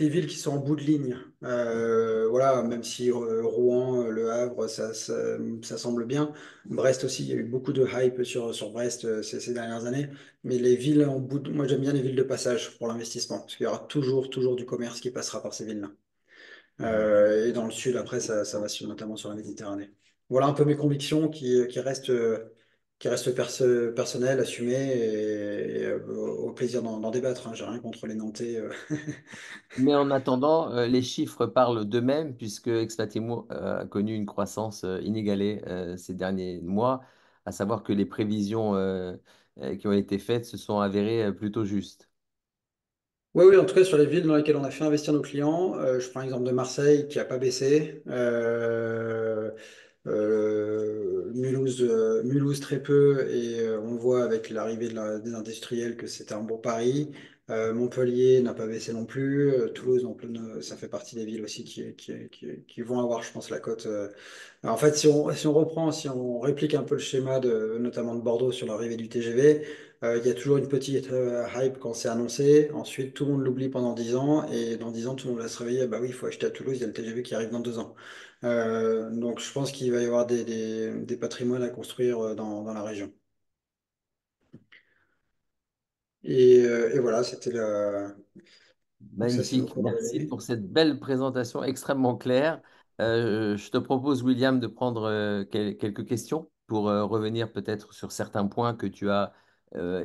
villes qui sont en bout de ligne. Voilà, même si Rouen, Le Havre, ça semble bien. Brest aussi, il y a eu beaucoup de hype sur Brest ces dernières années. Mais les villes moi j'aime bien les villes de passage pour l'investissement, parce qu'il y aura toujours du commerce qui passera par ces villes-là. Et dans le sud, après, ça va notamment sur la Méditerranée. Voilà un peu mes convictions qui restent personnelles, assumées, et au plaisir d'en débattre, hein. J'ai rien contre les Nantais. Mais en attendant, les chiffres parlent d'eux-mêmes puisque Expatimo a connu une croissance inégalée ces derniers mois, à savoir que les prévisions qui ont été faites se sont avérées plutôt justes. Oui, oui, en tout cas, sur les villes dans lesquelles on a fait investir nos clients, je prends l'exemple de Marseille qui n'a pas baissé. Mulhouse très peu et on voit avec l'arrivée des industriels que c'était un bon pari. Montpellier n'a pas baissé non plus. Toulouse, non plus, ça fait partie des villes aussi qui vont avoir, je pense, la cote. En fait, si on réplique un peu le schéma notamment de Bordeaux sur l'arrivée du TGV, il y a toujours une petite hype quand c'est annoncé. Ensuite, tout le monde l'oublie pendant 10 ans et dans 10 ans, tout le monde va se réveiller. Ah bah oui, il faut acheter à Toulouse, il y a le TGV qui arrive dans 2 ans. Donc je pense qu'il va y avoir des patrimoines à construire dans la région. Et voilà, donc ça c'est nos Magnifique, merci coordonnées. pour cette belle présentation extrêmement claire. Je te propose, William, de prendre quelques questions pour revenir peut-être sur certains points que tu as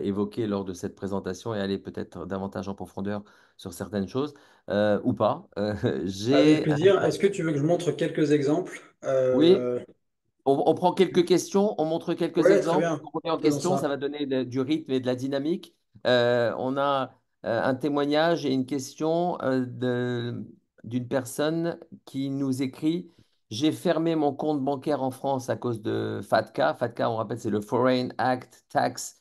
évoqués lors de cette présentation et aller peut-être davantage en profondeur sur certaines choses ou pas. Avec J'ai, plaisir. Est-ce que tu veux que je montre quelques exemples? oui, on prend quelques questions, on montre quelques Ouais, très exemples, bien. on revient en Faisons question, ça ça. va donner du rythme et de la dynamique. On a un témoignage et une question d'une personne qui nous écrit: J'ai fermé mon compte bancaire en France à cause de FATCA. FATCA, on rappelle, c'est le Foreign Act Tax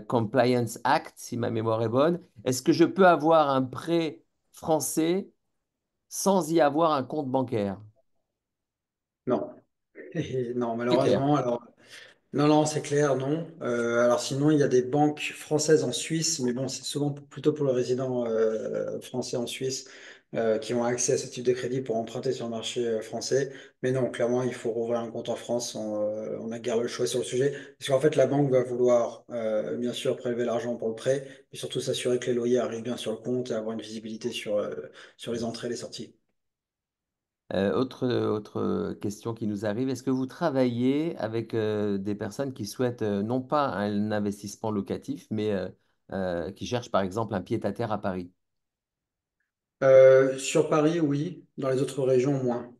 Compliance Act, si ma mémoire est bonne. Est-ce que je peux avoir un prêt français sans y avoir un compte bancaire? Non. Non, C'est clair. malheureusement. Alors, non, non, c'est clair, non. Alors sinon, il y a des banques françaises en Suisse, mais bon, c'est souvent plutôt pour les résidents français en Suisse qui ont accès à ce type de crédit pour emprunter sur le marché français. Mais non, clairement, il faut rouvrir un compte en France. On n'a guère le choix sur le sujet. Parce qu'en fait, la banque va vouloir, bien sûr, prélever l'argent pour le prêt, mais surtout s'assurer que les loyers arrivent bien sur le compte et avoir une visibilité sur les entrées et les sorties. Autre question qui nous arrive, est-ce que vous travaillez avec des personnes qui souhaitent non pas un investissement locatif, mais qui cherchent par exemple un pied-à-terre à Paris? Sur Paris, oui. Dans les autres régions, moins.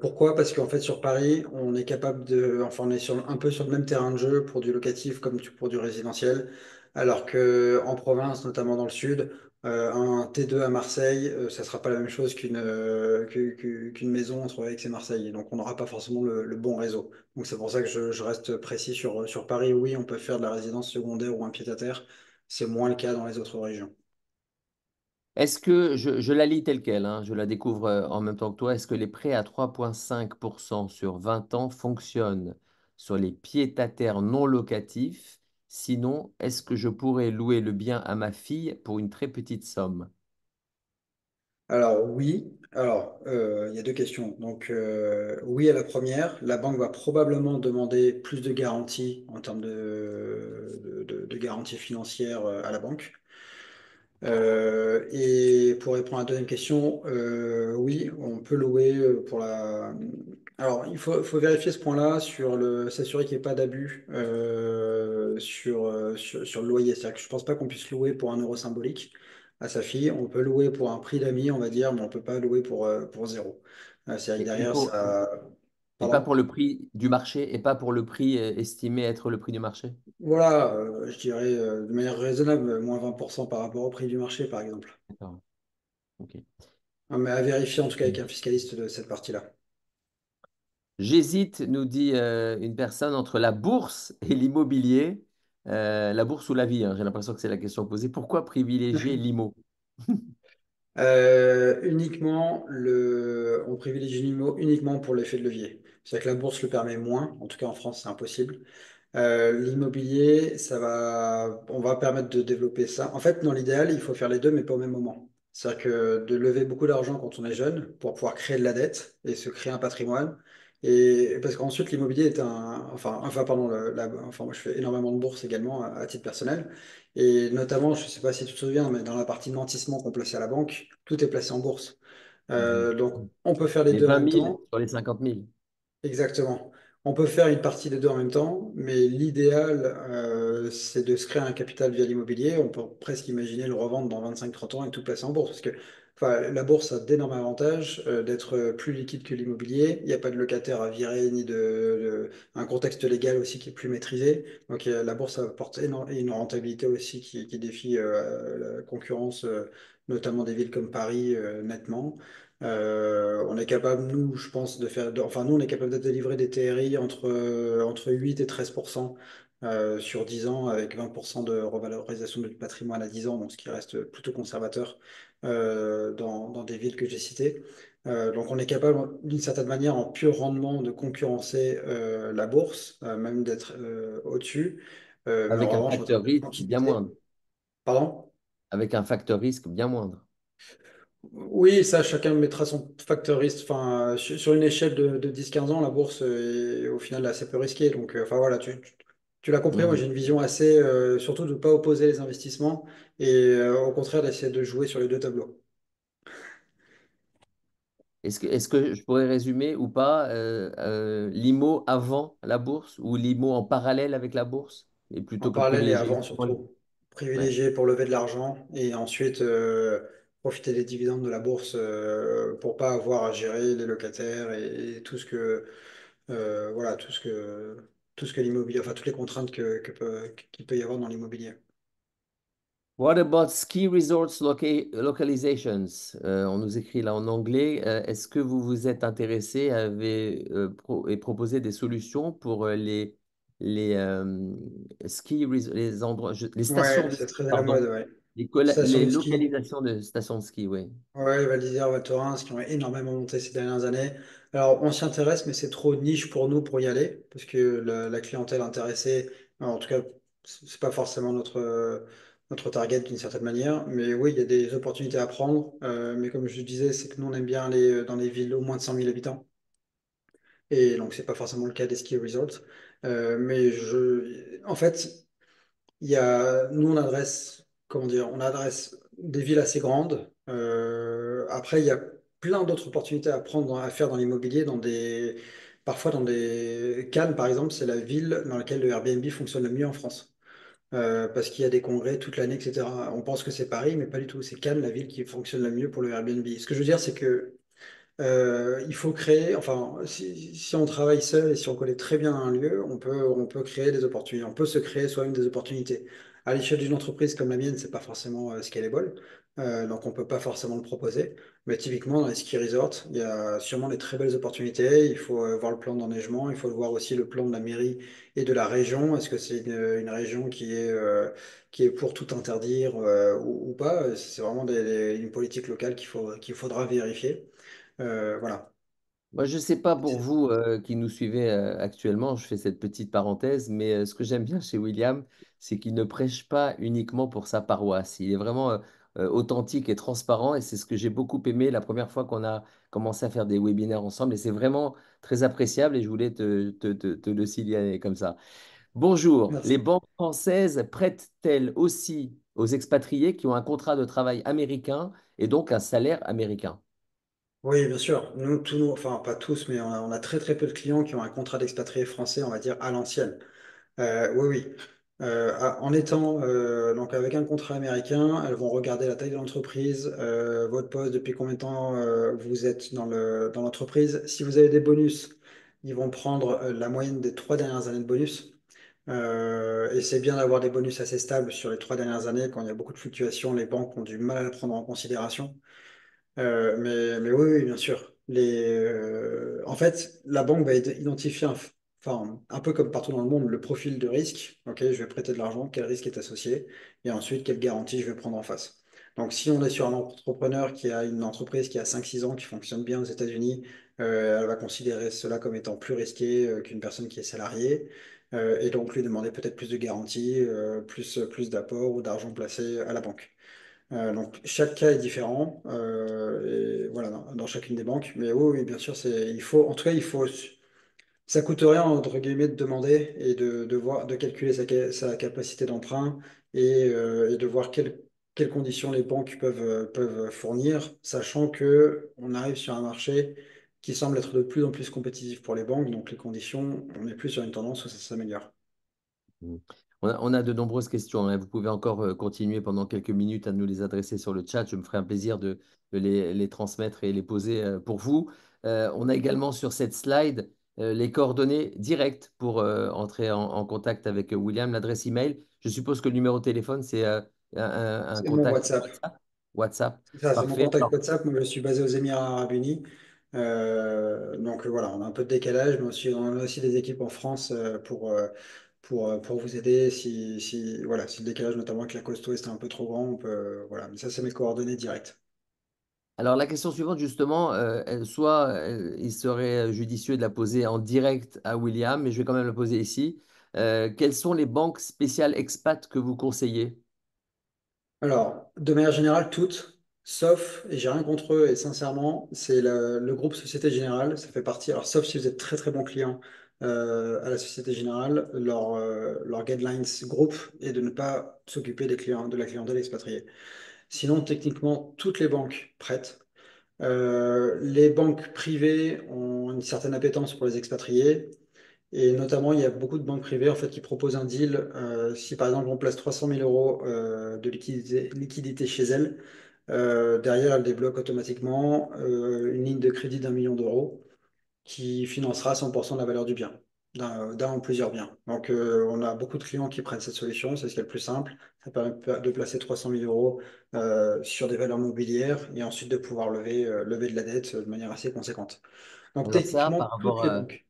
Pourquoi? Parce qu'en fait, sur Paris, on est capable enfin, on est un peu sur le même terrain de jeu pour du locatif comme pour du résidentiel, alors que en province, notamment dans le sud, un T2 à Marseille, ça sera pas la même chose qu'une maison entre Aix et Marseille. Et donc, on n'aura pas forcément le bon réseau. Donc, c'est pour ça que je reste précis sur Paris. Oui, on peut faire de la résidence secondaire ou un pied-à-terre. C'est moins le cas dans les autres régions. Est-ce que, je la lis telle quelle, hein, je la découvre en même temps que toi, est-ce que les prêts à 3,5% sur 20 ans fonctionnent sur les pieds-à-terre non locatifs? Sinon, est-ce que je pourrais louer le bien à ma fille pour une très petite somme? Alors oui, il y a deux questions. Donc oui à la première, la banque va probablement demander plus de garanties en termes de garantie financière à la banque. Et pour répondre à la deuxième question, oui, on peut louer pour la. Alors, faut vérifier ce point-là s'assurer qu'il n'y ait pas d'abus sur le loyer. C'est-à-dire que je pense pas qu'on puisse louer pour 1 euro symbolique à sa fille. On peut louer pour un prix d'amis, on va dire, mais on peut pas louer pour zéro. C'est-à-dire que Et, derrière, ça. et pas Pardon? pour le prix du marché, et pas pour le prix estimé être le prix du marché? Voilà, je dirais de manière raisonnable, moins 20% par rapport au prix du marché, par exemple. D'accord. Ok. Non, mais à vérifier en tout cas avec un fiscaliste de cette partie-là. J'hésite, nous dit une personne, entre la bourse et l'immobilier. La bourse ou la vie, hein, j'ai l'impression que c'est la question posée. Pourquoi privilégier l'IMO? On privilégie l'IMO uniquement pour l'effet de levier. C'est-à-dire que la bourse le permet moins, en tout cas en France, c'est impossible. L'immobilier, on va permettre de développer ça. En fait, dans l'idéal, il faut faire les deux, mais pas au même moment. C'est-à-dire que de lever beaucoup d'argent quand on est jeune pour pouvoir créer de la dette et se créer un patrimoine. Et parce qu'ensuite, l'immobilier est pardon, enfin, moi, je fais énormément de bourse également à titre personnel. Et notamment, je ne sais pas si tu te souviens, mais dans la partie nantissement qu'on plaçait à la banque, tout est placé en bourse. Mhm. Donc, on peut faire les Les deux en 20 même 000 temps. sur les 50 000. Exactement. On peut faire une partie des deux en même temps, mais l'idéal, c'est de se créer un capital via l'immobilier. On peut presque imaginer le revendre dans 25-30 ans et tout placer en bourse. Parce que enfin, la bourse a d'énormes avantages, d'être plus liquide que l'immobilier. Il n'y a pas de locataire à virer, ni un contexte légal aussi qui est plus maîtrisé. Donc la bourse apporte une rentabilité aussi qui défie la concurrence, notamment des villes comme Paris, nettement. On est capable, nous, je pense, enfin, nous, on est capable de délivrer des TRI entre 8 et 13% sur 10 ans, avec 20% de revalorisation du patrimoine à 10 ans, donc ce qui reste plutôt conservateur dans des villes que j'ai citées. Donc, on est capable, d'une certaine manière, en pur rendement, de concurrencer la bourse, même d'être au-dessus. Mais en Avec un revanche, en termes facteur de risque bien tranquillité, moindre. pardon? Avec un facteur risque bien moindre. Oui, ça, chacun mettra son facteur risque. Enfin, sur une échelle de 10-15 ans, la bourse est au final assez peu risquée. Donc, enfin voilà, tu l'as compris, moi j'ai Mhm. une vision assez, surtout de ne pas opposer les investissements et au contraire d'essayer de jouer sur les deux tableaux. Est-ce que je pourrais résumer ou pas l'IMO avant la bourse ou l'IMO en parallèle avec la bourse? Et En plutôt que parallèle et privilégier avant uniquement surtout, ouais. privilégier pour lever de l'argent et ensuite profiter des dividendes de la bourse pour pas avoir à gérer les locataires et tout ce que, voilà, tout ce que l'immobilier, enfin toutes les contraintes qu'il peut y avoir dans l'immobilier. What about ski resorts localizations? On nous écrit là en anglais. Est-ce que vous vous êtes intéressé, et proposé des solutions pour les les endroits, les stations Ouais, de c'est ski, très à la mode, pardon, ouais. les Station de ski. localisations de stations de ski, oui. Ouais, Val d'Isère, Val Thorens, qui ont énormément monté ces dernières années. Alors, on s'y intéresse, mais c'est trop niche pour nous pour y aller, parce que la clientèle intéressée, alors, en tout cas, c'est pas forcément notre target d'une certaine manière. Mais oui, il y a des opportunités à prendre. Mais comme je disais, c'est que nous, on aime bien aller dans les villes au moins de 100 000 habitants. Et donc, c'est pas forcément le cas des ski resorts. En fait, nous, on adresse, comment dire, on adresse des villes assez grandes. Après, il y a plein d'autres opportunités à prendre, à faire dans l'immobilier, parfois dans des Cannes, par exemple, c'est la ville dans laquelle le Airbnb fonctionne le mieux en France. Parce qu'il y a des congrès toute l'année, etc. On pense que c'est Paris, mais pas du tout. C'est Cannes, la ville qui fonctionne le mieux pour le Airbnb. Ce que je veux dire, c'est que il faut créer, enfin, si on travaille seul et si on connaît très bien un lieu, on peut créer des opportunités, on peut se créer soi-même des opportunités. À l'échelle d'une entreprise comme la mienne, c'est pas forcément scalable, donc on peut pas forcément le proposer. Mais typiquement, dans les ski resorts, il y a sûrement des très belles opportunités. Il faut voir le plan d'enneigement, il faut voir aussi le plan de la mairie et de la région. Est-ce que c'est une région qui est pour tout interdire ou pas? C'est vraiment une politique locale qu'il faudra vérifier. Voilà. Moi, je ne sais pas pour vous qui nous suivez actuellement, je fais cette petite parenthèse, mais ce que j'aime bien chez William, c'est qu'il ne prêche pas uniquement pour sa paroisse. Il est vraiment authentique et transparent. Et c'est ce que j'ai beaucoup aimé la première fois qu'on a commencé à faire des webinaires ensemble. Et c'est vraiment très appréciable et je voulais te le signaler comme ça. Bonjour, les Merci. banques françaises prêtent-elles aussi aux expatriés qui ont un contrat de travail américain et donc un salaire américain? Oui, bien sûr. Nous, tous nous, enfin pas tous, mais on a très très peu de clients qui ont un contrat d'expatrié français, on va dire à l'ancienne. Oui, oui. En étant donc avec un contrat américain, elles vont regarder la taille de l'entreprise, votre poste, depuis combien de temps vous êtes dans l'entreprise. Si vous avez des bonus, ils vont prendre la moyenne des 3 dernières années de bonus. Et c'est bien d'avoir des bonus assez stables sur les 3 dernières années. Quand il y a beaucoup de fluctuations, les banques ont du mal à le prendre en considération. Mais oui, oui, bien sûr. En fait, la banque va identifier, enfin, un peu comme partout dans le monde, le profil de risque. Ok, je vais prêter de l'argent, quel risque est associé, et ensuite, quelle garantie je vais prendre en face. Donc, si on est sur un entrepreneur qui a une entreprise qui a 5 6 ans, qui fonctionne bien aux États-Unis, elle va considérer cela comme étant plus risqué qu'une personne qui est salariée, et donc lui demander peut-être plus de garanties, plus d'apports ou d'argent placé à la banque. Donc chaque cas est différent, et voilà, dans chacune des banques. Mais oui, oui, bien sûr, il faut, en tout cas, ça coûte rien entre guillemets de demander et de voir, de calculer sa capacité d'emprunt et de voir quelles conditions les banques peuvent fournir, sachant que on arrive sur un marché qui semble être de plus en plus compétitif pour les banques. Donc les conditions, on est plus sur une tendance où ça s'améliore. Mm. On a de nombreuses questions, hein. Vous pouvez encore continuer pendant quelques minutes à nous les adresser sur le chat. Je me ferai un plaisir de les transmettre et les poser pour vous. On a également sur cette slide les coordonnées directes pour entrer en contact avec William, l'adresse email. Je suppose que le numéro de téléphone, c'est un C'est mon contact WhatsApp. WhatsApp. WhatsApp, C'est ça, c'est mon parfait. contact Alors, WhatsApp. Moi, je suis basé aux Émirats Arabes Unis. Donc voilà, on a un peu de décalage, mais aussi, on a aussi des équipes en France pour vous aider voilà, si le décalage, notamment avec la costo, est un peu trop grand, voilà. Mais ça, c'est mes coordonnées directes. Alors, la question suivante, justement, soit il serait judicieux de la poser en direct à William, mais je vais quand même la poser ici. Quelles sont les banques spéciales expat que vous conseillez? Alors, de manière générale, toutes, sauf, et j'ai rien contre eux, et sincèrement, c'est le groupe Société Générale, ça fait partie, alors sauf si vous êtes très très bon client à la Société Générale, leur guidelines groupe est de ne pas s'occuper des clients, de la clientèle expatriée. Sinon, techniquement, toutes les banques prêtent. Les banques privées ont une certaine appétence pour les expatriés. Et notamment, il y a beaucoup de banques privées en fait, qui proposent un deal. Si par exemple on place 300 000 euros de liquidité chez elles, derrière elle débloque automatiquement une ligne de crédit d'1 million d'euros qui financera 100% de la valeur du bien, d'un ou plusieurs biens. Donc on a beaucoup de clients qui prennent cette solution, c'est ce qui est le plus simple. Ça permet de placer 300 000 euros sur des valeurs mobilières et ensuite de pouvoir lever de la dette de manière assez conséquente. Donc Alors ça, techniquement, toutes les banques.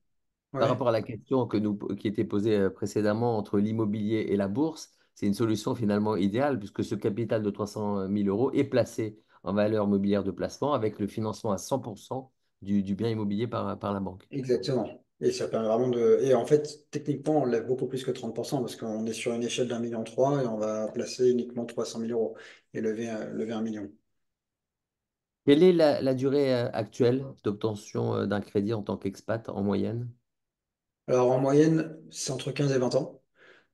par Ouais. rapport à la question qui était posée précédemment entre l'immobilier et la bourse, c'est une solution finalement idéale puisque ce capital de 300 000 euros est placé en valeur mobilière de placement avec le financement à 100% du bien immobilier par la banque. Exactement. Et ça permet vraiment de. Et en fait, techniquement, on lève beaucoup plus que 30% parce qu'on est sur une échelle d'1,3 million et on va placer uniquement 300 000 euros et lever 1 million. Quelle est la durée actuelle d'obtention d'un crédit en tant qu'expat en moyenne? Alors en moyenne, c'est entre 15 et 20 ans.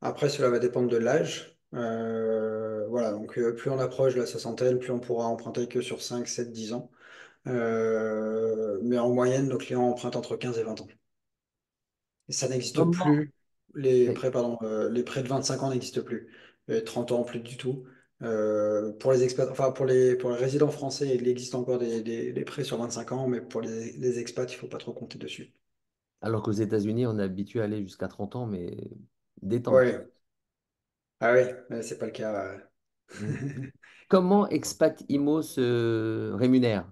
Après, cela va dépendre de l'âge. Voilà, donc plus on approche de la soixantaine, plus on pourra emprunter que sur 5 7 10 ans. Mais en moyenne, nos clients empruntent entre 15 et 20 ans. Et ça n'existe Comment? plus. Les prêts de 25 ans n'existent plus. Et 30 ans, plus du tout. Pour les expats, enfin pour les résidents français, il existe encore des prêts sur 25 ans, mais pour les expats, il ne faut pas trop compter dessus. Alors qu'aux États-Unis, on est habitué à aller jusqu'à 30 ans, mais détente. Ouais. Ah oui, c'est pas le cas. Mm. Comment Expat Imo se rémunère?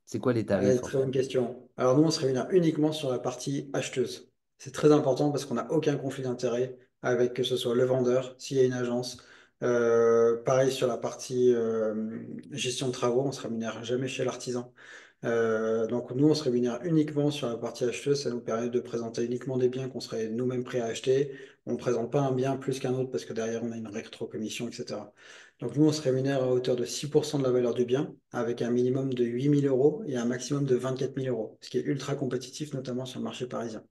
C'est quoi les Allez, tarifs en très fait? bonne question. Alors nous, on se réunit uniquement sur la partie acheteuse. C'est très important parce qu'on n'a aucun conflit d'intérêt avec que ce soit le vendeur, s'il y a une agence. Pareil sur la partie gestion de travaux, on se rémunère jamais chez l'artisan. Donc nous, on se rémunère uniquement sur la partie acheteuse. Ça nous permet de présenter uniquement des biens qu'on serait nous-mêmes prêts à acheter. On ne présente pas un bien plus qu'un autre parce que derrière, on a une rétrocommission, etc. Donc nous, on se rémunère à hauteur de 6% de la valeur du bien, avec un minimum de 8 000 euros et un maximum de 24 000 euros, ce qui est ultra compétitif, notamment sur le marché parisien.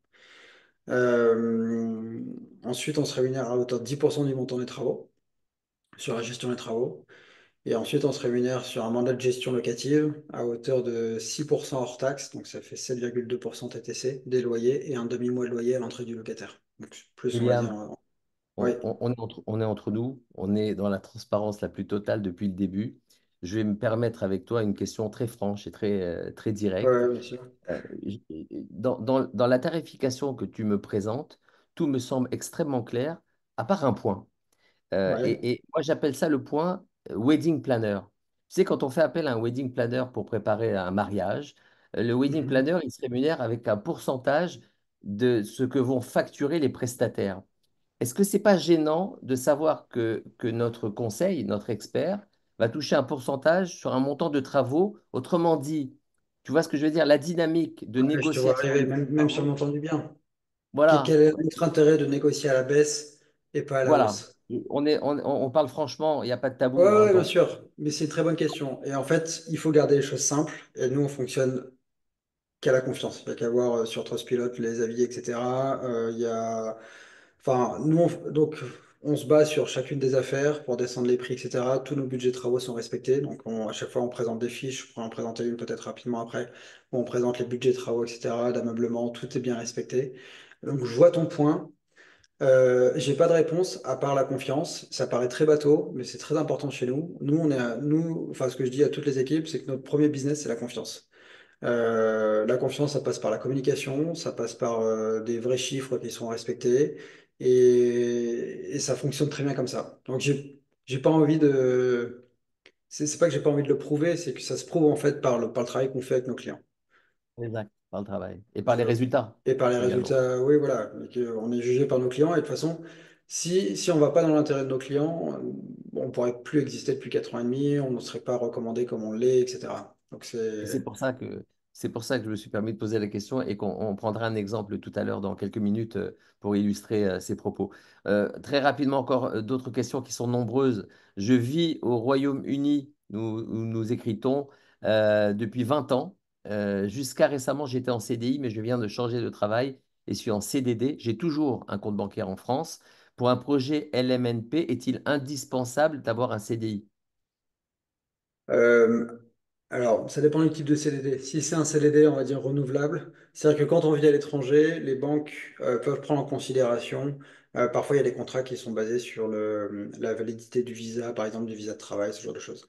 Euh, Ensuite, on se rémunère à hauteur de 10% du montant des travaux, sur la gestion des travaux. Et ensuite, on se rémunère sur un mandat de gestion locative à hauteur de 6% hors taxe, donc ça fait 7,2% TTC des loyers et un demi-mois de loyer à l'entrée du locataire. Donc plus, on va dire, William, oui, on est entre nous, on est dans la transparence la plus totale depuis le début. Je vais me permettre avec toi une question très franche et très ouais, directe. ouais, bien sûr. J- dans la tarification que tu me présentes, tout me semble extrêmement clair, à part un point. Ouais. Et moi, j'appelle ça le point wedding planner. Tu sais, quand on fait appel à un wedding planner pour préparer un mariage, le wedding Mhm. planner, il se rémunère avec un pourcentage de ce que vont facturer les prestataires. Est-ce que c'est pas gênant de savoir que notre conseil, notre expert, va toucher un pourcentage sur un montant de travaux? Autrement dit, tu vois ce que je veux dire? La dynamique de Ouais, je te vois négociation arriver, des même sur le travaux. montant du bien. Voilà, Quel est notre intérêt de négocier à la baisse et pas à la voilà. hausse? On parle franchement, il n'y a pas de Ouais, tabou, hein, ouais, bien donc sûr, mais c'est une très bonne question. Et en fait, il faut garder les choses simples. Et nous, on fonctionne qu'à la confiance. Il n'y a qu'à voir sur Trustpilot les avis, etc. Il y a... Enfin, nous, donc, on se base sur chacune des affaires pour descendre les prix, etc. Tous nos budgets de travaux sont respectés. Donc, à chaque fois, on présente des fiches. Je pourrais en présenter une peut-être rapidement après, où on présente les budgets de travaux, etc., d'ameublement. Tout est bien respecté. Donc, je vois ton point. J'ai pas de réponse à part la confiance. Ça paraît très bateau, mais c'est très important chez nous. Nous, enfin, ce que je dis à toutes les équipes, c'est que notre premier business, c'est la confiance. La confiance, ça passe par la communication, ça passe par des vrais chiffres qui sont respectés, et ça fonctionne très bien comme ça. Donc, j'ai pas envie de. C'est pas que j'ai pas envie de le prouver, c'est que ça se prouve en fait par le travail qu'on fait avec nos clients. exact, par le travail. Et par les Je- résultats Et par les également. résultats, oui, voilà. On est jugé par nos clients. Et de toute façon, si on ne va pas dans l'intérêt de nos clients, on ne pourrait plus exister depuis 4 ans et demi, on ne serait pas recommandé comme on l'est, etc. Donc Et c'est. c'est pour ça que je me suis permis de poser la question et qu'on prendra un exemple tout à l'heure dans quelques minutes pour illustrer ces propos. Très rapidement encore d'autres questions qui sont nombreuses. Je vis au Royaume-Uni, nous écrit-on, depuis 20 ans. Jusqu'à récemment, j'étais en CDI, mais je viens de changer de travail et suis en CDD. J'ai toujours un compte bancaire en France. Pour un projet LMNP, est-il indispensable d'avoir un CDI? Euh, alors, ça dépend du type de CDD. Si c'est un CDD, on va dire renouvelable, c'est-à-dire que quand on vit à l'étranger, les banques peuvent prendre en considération. Parfois, il y a des contrats qui sont basés sur la validité du visa, par exemple du visa de travail, ce genre de choses.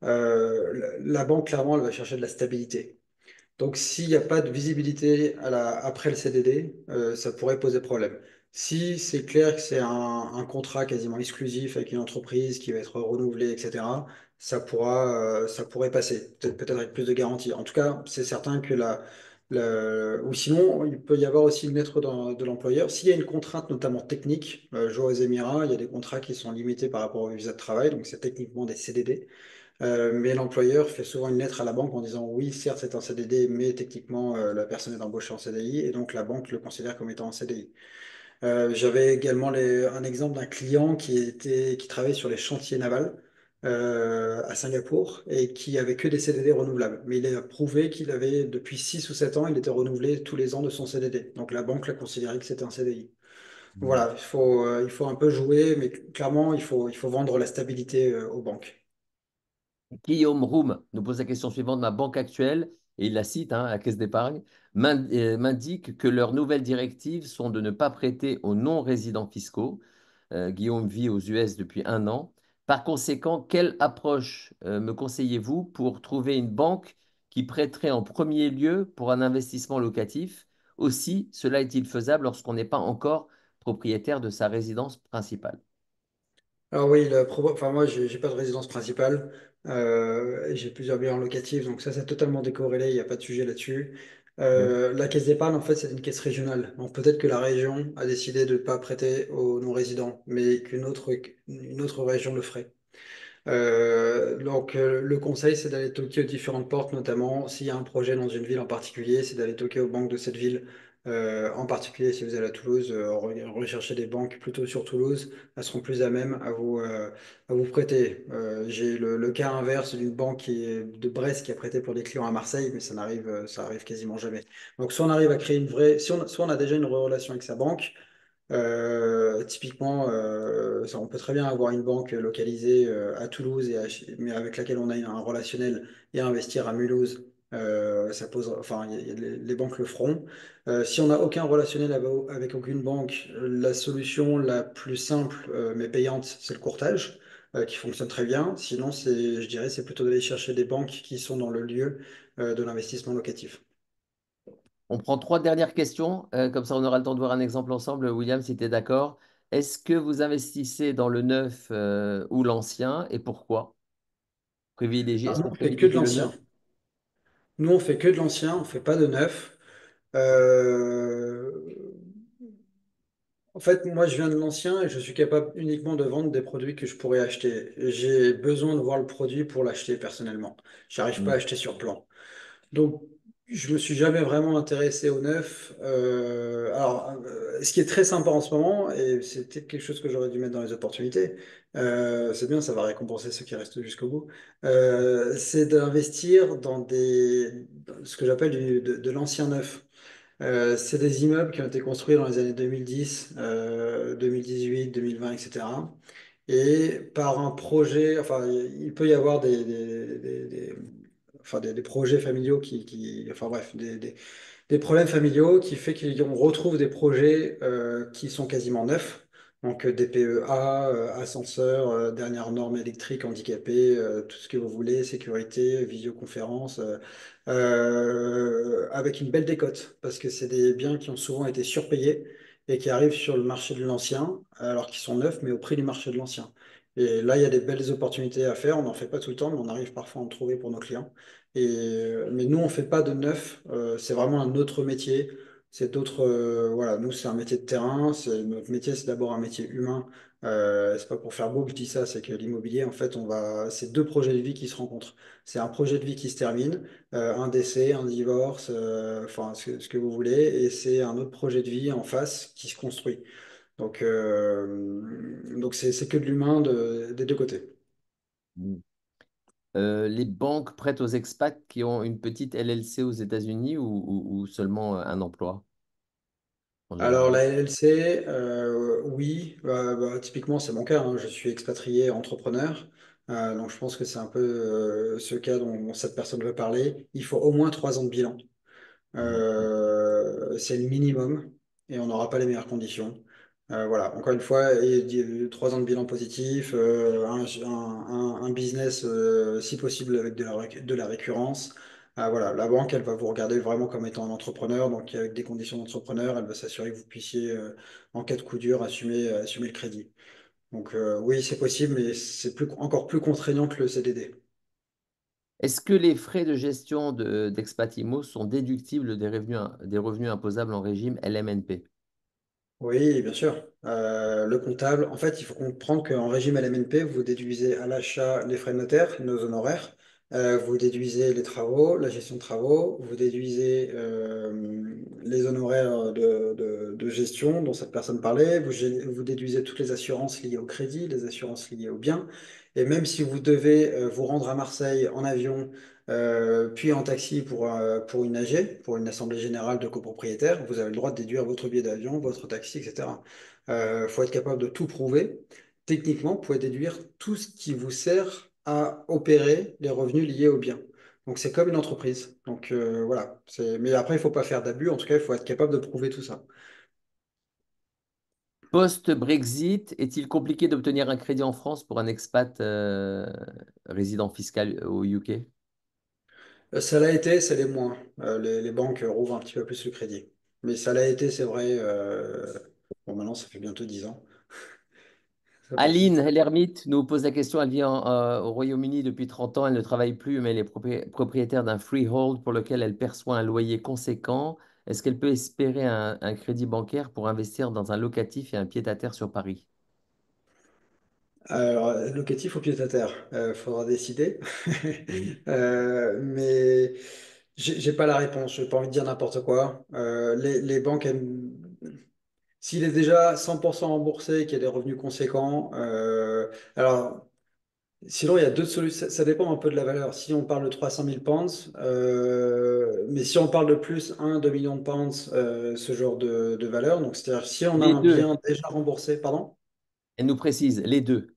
La banque, clairement, elle va chercher de la stabilité. Donc, s'il n'y a pas de visibilité après le CDD, ça pourrait poser problème. Si c'est clair que c'est un contrat quasiment exclusif avec une entreprise qui va être renouvelé, etc., ça pourrait passer, peut-être avec plus de garanties. En tout cas, c'est certain que ou sinon, il peut y avoir aussi une lettre de l'employeur. S'il y a une contrainte, notamment technique, je vois aux Émirats, il y a des contrats qui sont limités par rapport au visa de travail, donc c'est techniquement des CDD. Mais l'employeur fait souvent une lettre à la banque en disant oui, certes, c'est un CDD, mais techniquement, la personne est embauchée en CDI et donc la banque le considère comme étant en CDI. J'avais également un exemple d'un client qui travaillait sur les chantiers navals à Singapour et qui avait que des CDD renouvelables. Mais il a prouvé qu'il avait, depuis 6 ou 7 ans, il était renouvelé tous les ans de son CDD. Donc la banque l'a considéré que c'était un CDI. Voilà, il faut un peu jouer, mais clairement, il faut vendre la stabilité aux banques. Guillaume Roum nous pose la question suivante. Ma banque actuelle, et il la cite, hein, la Caisse d'épargne, m'indique que leurs nouvelles directives sont de ne pas prêter aux non-résidents fiscaux. Guillaume vit aux US depuis 1 an. Par conséquent, quelle approche me conseillez-vous pour trouver une banque qui prêterait en premier lieu pour un investissement locatif? Aussi, cela est-il faisable lorsqu'on n'est pas encore propriétaire de sa résidence principale? Alors oui, enfin moi j'ai pas de résidence principale, et j'ai plusieurs biens locatifs, donc ça c'est totalement décorrélé, il n'y a pas de sujet là-dessus. Oui. La caisse d'épargne en fait c'est une caisse régionale, donc peut-être que la région a décidé de ne pas prêter aux non-résidents, mais une autre région le ferait. Le conseil, c'est d'aller toquer aux différentes portes, notamment s'il y a un projet dans une ville en particulier, c'est d'aller toquer aux banques de cette ville. En particulier, si vous allez à Toulouse, rechercher des banques plutôt sur Toulouse, elles seront plus à même à vous prêter. J'ai le cas inverse d'une banque de Brest qui a prêté pour des clients à Marseille, mais ça arrive quasiment jamais. Donc, soit on arrive à créer une vraie, soit on a déjà une vraie relation avec sa banque. Typiquement, on peut très bien avoir une banque localisée à Toulouse, mais avec laquelle on a un relationnel et investir à Mulhouse. Ça pose, enfin, les banques le feront. Si on n'a aucun relationnel avec aucune banque, la solution la plus simple mais payante, c'est le courtage, qui fonctionne très bien. Sinon, je dirais, c'est plutôt d'aller chercher des banques qui sont dans le lieu de l'investissement locatif. On prend trois dernières questions, comme ça on aura le temps de voir un exemple ensemble. William, si tu es d'accord. Est-ce que vous investissez dans le neuf ou l'ancien et pourquoi? Alors, Est-ce nous, que vous on fait que de privilégiez le l'ancien. neuf? Nous, on fait que de l'ancien, on fait pas de neuf. Euh, En fait, moi, je viens de l'ancien et je suis capable uniquement de vendre des produits que je pourrais acheter. J'ai besoin de voir le produit pour l'acheter personnellement. J'arrive pas à Hmm. acheter sur plan. Donc, je me suis jamais vraiment intéressé au neuf. Ce qui est très sympa en ce moment, et c'est peut-être quelque chose que j'aurais dû mettre dans les opportunités, c'est bien, ça va récompenser ceux qui restent jusqu'au bout, c'est d'investir dans ce que j'appelle de l'ancien neuf. C'est des immeubles qui ont été construits dans les années 2010, 2018, 2020, etc. Et par un projet, enfin, il peut y avoir des projets familiaux enfin bref, des problèmes familiaux qui fait qu'on retrouve des projets qui sont quasiment neufs. Donc des PEA, ascenseurs, dernières normes électriques handicapées, tout ce que vous voulez, sécurité, visioconférence, avec une belle décote, parce que c'est des biens qui ont souvent été surpayés et qui arrivent sur le marché de l'ancien, alors qu'ils sont neufs, mais au prix du marché de l'ancien. Et là, il y a des belles opportunités à faire. On n'en fait pas tout le temps, mais on arrive parfois à en trouver pour nos clients. Mais nous, on fait pas de neuf. C'est vraiment un autre métier. C'est d'autres. Voilà, nous, c'est un métier de terrain. Notre métier, c'est d'abord un métier humain. C'est pas pour faire beau que je dis ça, c'est que l'immobilier, en fait, c'est deux projets de vie qui se rencontrent. C'est un projet de vie qui se termine, un décès, un divorce, enfin, ce que vous voulez, et c'est un autre projet de vie en face qui se construit. Donc c'est que de l'humain des deux côtés. Hmm. Les banques prêtent aux expats qui ont une petite LLC aux États-Unis ou seulement un emploi en Alors général? la LLC, oui, typiquement c'est mon cas, hein. Je suis expatrié entrepreneur. Donc je pense que c'est un peu ce cas dont cette personne veut parler. Il faut au moins 3 ans de bilan. Hmm. C'est le minimum et on n'aura pas les meilleures conditions. Voilà, encore une fois, 3 ans de bilan positif, un business si possible avec de la récurrence. Voilà, la banque, elle va vous regarder vraiment comme étant un entrepreneur, donc avec des conditions d'entrepreneur, elle va s'assurer que vous puissiez, en cas de coup dur, assumer le crédit. Donc oui, c'est possible, mais encore plus contraignant que le CDD. Est-ce que les frais de gestion d'Expatimo sont déductibles des revenus imposables en régime LMNP? Oui, bien sûr. Le comptable, en fait, il faut comprendre qu'en régime LMNP, vous déduisez à l'achat les frais de notaire, nos honoraires, vous déduisez les travaux, la gestion de travaux, vous déduisez les honoraires de gestion dont cette personne parlait, vous déduisez toutes les assurances liées au crédit, les assurances liées au bien, et même si vous devez vous rendre à Marseille en avion, puis en taxi pour une AG, pour une assemblée générale de copropriétaires, vous avez le droit de déduire votre billet d'avion, votre taxi, etc. Il faut être capable de tout prouver. Techniquement, vous pouvez déduire tout ce qui vous sert à opérer les revenus liés au bien. Donc c'est comme une entreprise. Donc voilà. Mais après, il ne faut pas faire d'abus. En tout cas, il faut être capable de prouver tout ça. Post-Brexit, est-il compliqué d'obtenir un crédit en France pour un expat résident fiscal au UK? Ça l'a été, ça l'est moins. Les banques rouvrent un petit peu plus le crédit. Mais ça l'a été, c'est vrai. Bon, maintenant, ça fait bientôt 10 ans. Ça passe Aline, vite. l'ermite, nous pose la question. Elle vit au Royaume-Uni depuis 30 ans. Elle ne travaille plus, mais elle est propriétaire d'un freehold pour lequel elle perçoit un loyer conséquent. Est-ce qu'elle peut espérer un crédit bancaire pour investir dans un locatif et un pied-à-terre sur Paris? Alors, locatif ou pied-à-terre, faudra décider. Mhm. Mais j'ai pas la réponse. J'ai pas envie de dire n'importe quoi. Les banques aiment. S'il est déjà 100% remboursé et qu'il y a des revenus conséquents, alors sinon il y a d'autres solutions. Ça dépend un peu de la valeur. Si on parle de 300 000 pounds, mais si on parle de plus 1, 2 millions de pounds, ce genre de valeur, donc c'est-à-dire si on a Les un deux, bien déjà remboursé, pardon, elle nous précise, les deux.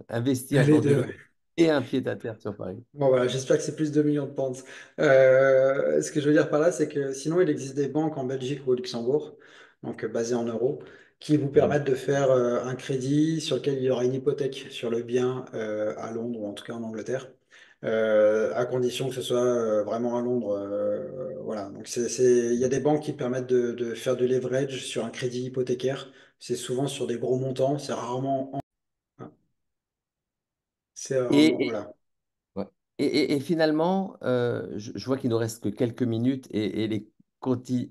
Investir les dans du deux. logement et un pied-à-terre sur Paris. Bon, voilà, j'espère que c'est plus de 2 millions de pounds. Ce que je veux dire par là, c'est que sinon, il existe des banques en Belgique ou au Luxembourg, donc basées en euros, qui vous Mhm. permettent de faire un crédit sur lequel il y aura une hypothèque sur le bien à Londres ou en tout cas en Angleterre, à condition que ce soit vraiment à Londres. Voilà, donc il y a des banques qui permettent de faire du leverage sur un crédit hypothécaire. C'est souvent sur des gros montants, c'est rarement. C'est rarement, Et, voilà. ouais. Et finalement, je vois qu'il nous reste que quelques minutes et les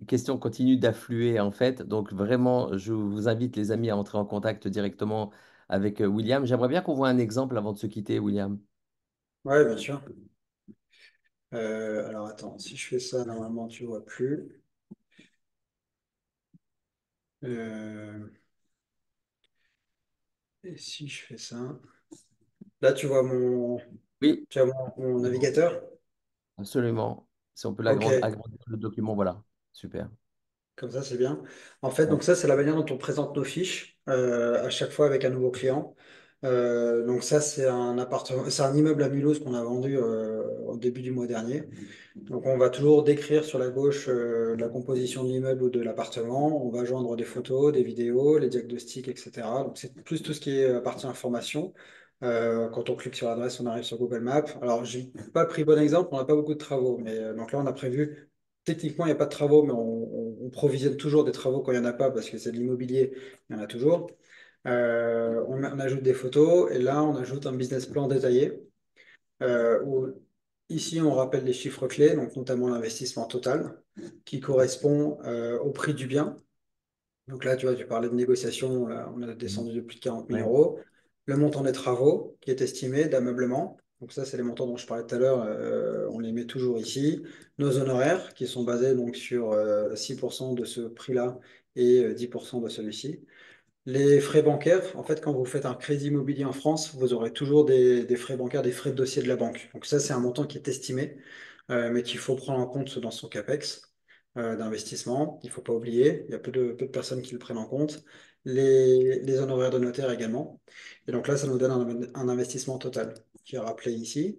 questions continuent d'affluer en fait. Donc vraiment, je vous invite les amis à entrer en contact directement avec William. J'aimerais bien qu'on voit un exemple avant de se quitter, William. Ouais, bien sûr. Alors attends, si je fais ça, normalement tu vois plus. Euh, et si je fais ça, là Oui, tu vois mon navigateur. absolument. Si on peut Ok, agrandir le document, voilà. Super. comme ça c'est bien. En fait, Ouais. donc ça c'est la manière dont on présente nos fiches à chaque fois avec un nouveau client. Donc ça c'est un appartement, c'est un immeuble à Mulhouse qu'on a vendu au début du mois dernier. Donc on va toujours décrire sur la gauche la composition de l'immeuble ou de l'appartement. On va joindre des photos, des vidéos, les diagnostics, etc. Donc c'est plus tout ce qui est partie information. Quand on clique sur l'adresse, on arrive sur Google Maps. Alors j'ai pas pris bon exemple, on n'a pas beaucoup de travaux, mais donc là on a prévu. Techniquement, il n'y a pas de travaux, mais on provisionne toujours des travaux quand il n'y en a pas, parce que c'est de l'immobilier, il y en a toujours. On ajoute des photos et là on ajoute un business plan détaillé où ici on rappelle les chiffres clés, donc notamment l'investissement total, qui correspond au prix du bien. Donc là, tu vois, tu parlais de négociation, là, on a Mhm. descendu de plus de 40 000 Ouais. euros. Le montant des travaux qui est estimé d'ameublement. Donc ça, c'est les montants dont je parlais tout à l'heure, on les met toujours ici. Nos honoraires qui sont basés donc sur 6% de ce prix-là et 10% de celui-ci. Les frais bancaires, en fait, quand vous faites un crédit immobilier en France, vous aurez toujours des frais bancaires, des frais de dossier de la banque. Donc ça, c'est un montant qui est estimé, mais qu'il faut prendre en compte dans son CAPEX d'investissement. Il ne faut pas oublier, il y a peu de personnes qui le prennent en compte. Les honoraires de notaire également. Et donc là, ça nous donne un investissement total qui est rappelé ici.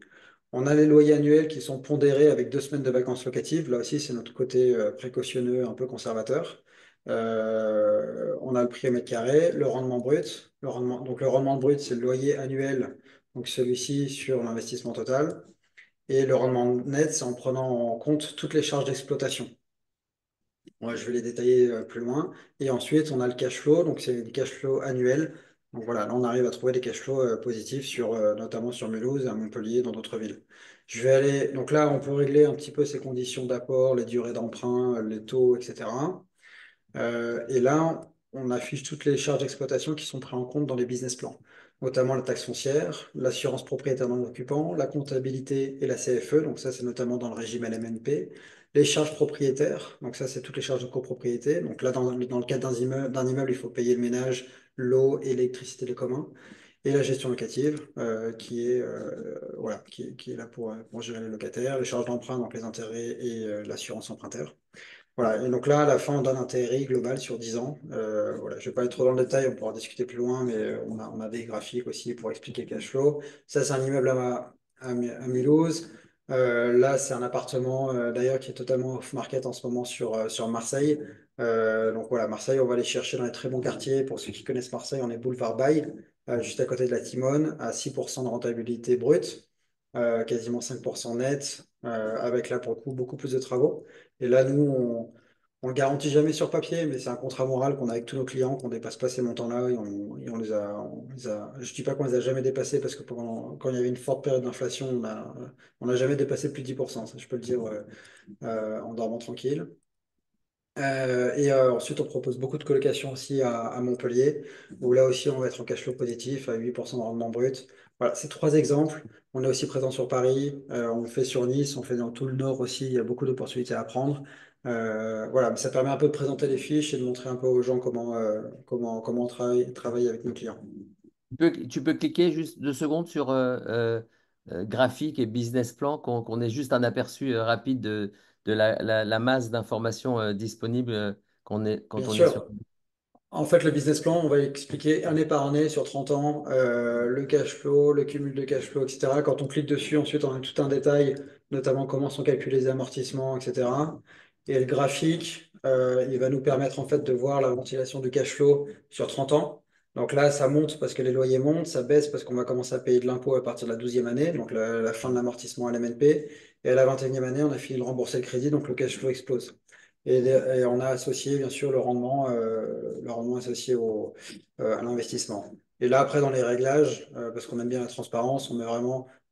On a les loyers annuels qui sont pondérés avec 2 semaines de vacances locatives. Là aussi, c'est notre côté précautionneux, un peu conservateur. On a le prix au mètre carré, le rendement brut. Donc le rendement brut, c'est le loyer annuel, donc celui-ci sur l'investissement total. Et le rendement net, c'est en prenant en compte toutes les charges d'exploitation. Ouais, je vais les détailler plus loin. Et ensuite, on a le cash flow, donc c'est des cash flow annuels. Donc voilà, là, on arrive à trouver des cash flows positifs notamment sur Mulhouse, à Montpellier, dans d'autres villes. Je vais aller, donc là, on peut régler un petit peu ces conditions d'apport, les durées d'emprunt, les taux, etc. Et là, on affiche toutes les charges d'exploitation qui sont prises en compte dans les business plans, notamment la taxe foncière, l'assurance propriétaire non occupant, la comptabilité et la CFE, donc ça c'est notamment dans le régime LMNP, les charges propriétaires, donc ça c'est toutes les charges de copropriété, donc là dans le cadre d'un immeuble, il faut payer le ménage, l'eau et l'électricité de commun, et la gestion locative voilà, qui est là pour gérer les locataires, les charges d'emprunt, donc les intérêts et l'assurance emprunteur. Voilà, et donc là, à la fin, on donne un TRI global sur 10 ans. Voilà, je ne vais pas aller trop dans le détail, on pourra discuter plus loin, mais on a des graphiques aussi pour expliquer le cash flow. Ça, c'est un immeuble à Mulhouse. Là, c'est un appartement, d'ailleurs, qui est totalement off-market en ce moment sur Marseille. Donc voilà, Marseille, on va aller chercher dans les très bons quartiers. Pour ceux qui connaissent Marseille, on est boulevard Baille, juste à côté de la Timone, à 6% de rentabilité brute, quasiment 5% net, avec là, pour le coup, beaucoup plus de travaux. Et là, nous, on le garantit jamais sur papier, mais c'est un contrat moral qu'on a avec tous nos clients, qu'on dépasse pas ces montants-là, et je dis pas qu'on les a jamais dépassés, parce que quand il y avait une forte période d'inflation, on n'a jamais dépassé plus de 10%, ça je peux le dire en dormant tranquille. Ensuite, on propose beaucoup de colocations aussi à Montpellier, où là aussi, on va être en cash flow positif à 8% de rendement brut. Voilà, c'est trois exemples. On est aussi présent sur Paris, on le fait sur Nice, on fait dans tout le Nord aussi. Il y a beaucoup d'opportunités à prendre. Voilà, mais ça permet un peu de présenter les fiches et de montrer un peu aux gens comment on travaille avec nos clients. Tu peux cliquer juste 2 secondes sur graphique et business plan, qu'on ait juste un aperçu rapide de la masse d'informations disponibles quand Bien on est sur. sûr. En fait, le business plan, on va expliquer année par année sur 30 ans, le cash flow, le cumul de cash flow, etc. Quand on clique dessus, ensuite, on a tout un détail, notamment comment sont calculés les amortissements, etc. Et le graphique, il va nous permettre en fait de voir la ventilation du cash flow sur 30 ans. Donc là, ça monte parce que les loyers montent, ça baisse parce qu'on va commencer à payer de l'impôt à partir de la 12e année, donc la fin de l'amortissement à l'MNP. Et à la 21e année, on a fini de rembourser le crédit, donc le cash flow explose. Et on a associé, bien sûr, le rendement associé à l'investissement. Et là, après, dans les réglages, parce qu'on aime bien la transparence, on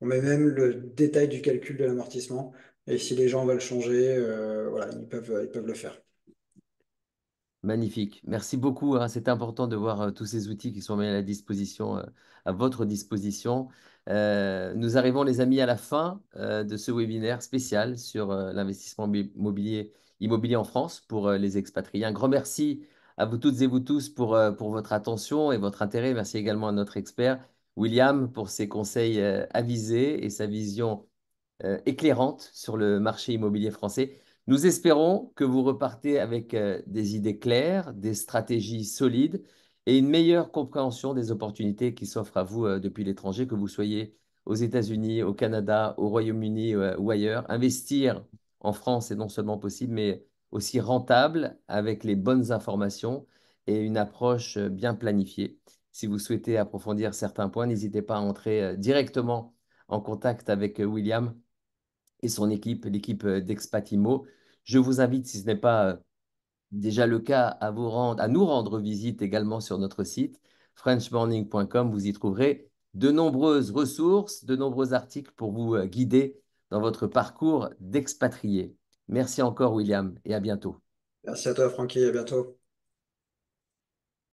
met même le détail du calcul de l'amortissement. Et si les gens veulent changer, voilà, ils peuvent le faire. Magnifique. Merci beaucoup, hein. C'est important de voir tous ces outils qui sont mis à la disposition, à votre disposition. Nous arrivons, les amis, à la fin de ce webinaire spécial sur l'investissement immobilier en France pour les expatriés. Un grand merci à vous toutes et vous tous pour votre attention et votre intérêt. Merci également à notre expert, William, pour ses conseils avisés et sa vision éclairante sur le marché immobilier français. Nous espérons que vous repartez avec des idées claires, des stratégies solides et une meilleure compréhension des opportunités qui s'offrent à vous depuis l'étranger, que vous soyez aux États-Unis, au Canada, au Royaume-Uni ou ailleurs. Investir en France est non seulement possible, mais aussi rentable avec les bonnes informations et une approche bien planifiée. Si vous souhaitez approfondir certains points, n'hésitez pas à entrer directement en contact avec William et son équipe, l'équipe d'Expatimo. Je vous invite, si ce n'est pas déjà le cas, à nous rendre visite également sur notre site frenchmorning.com. Vous y trouverez de nombreuses ressources, de nombreux articles pour vous guider dans votre parcours d'expatrié. Merci encore, William, et à bientôt. Merci à toi, Francky, à bientôt.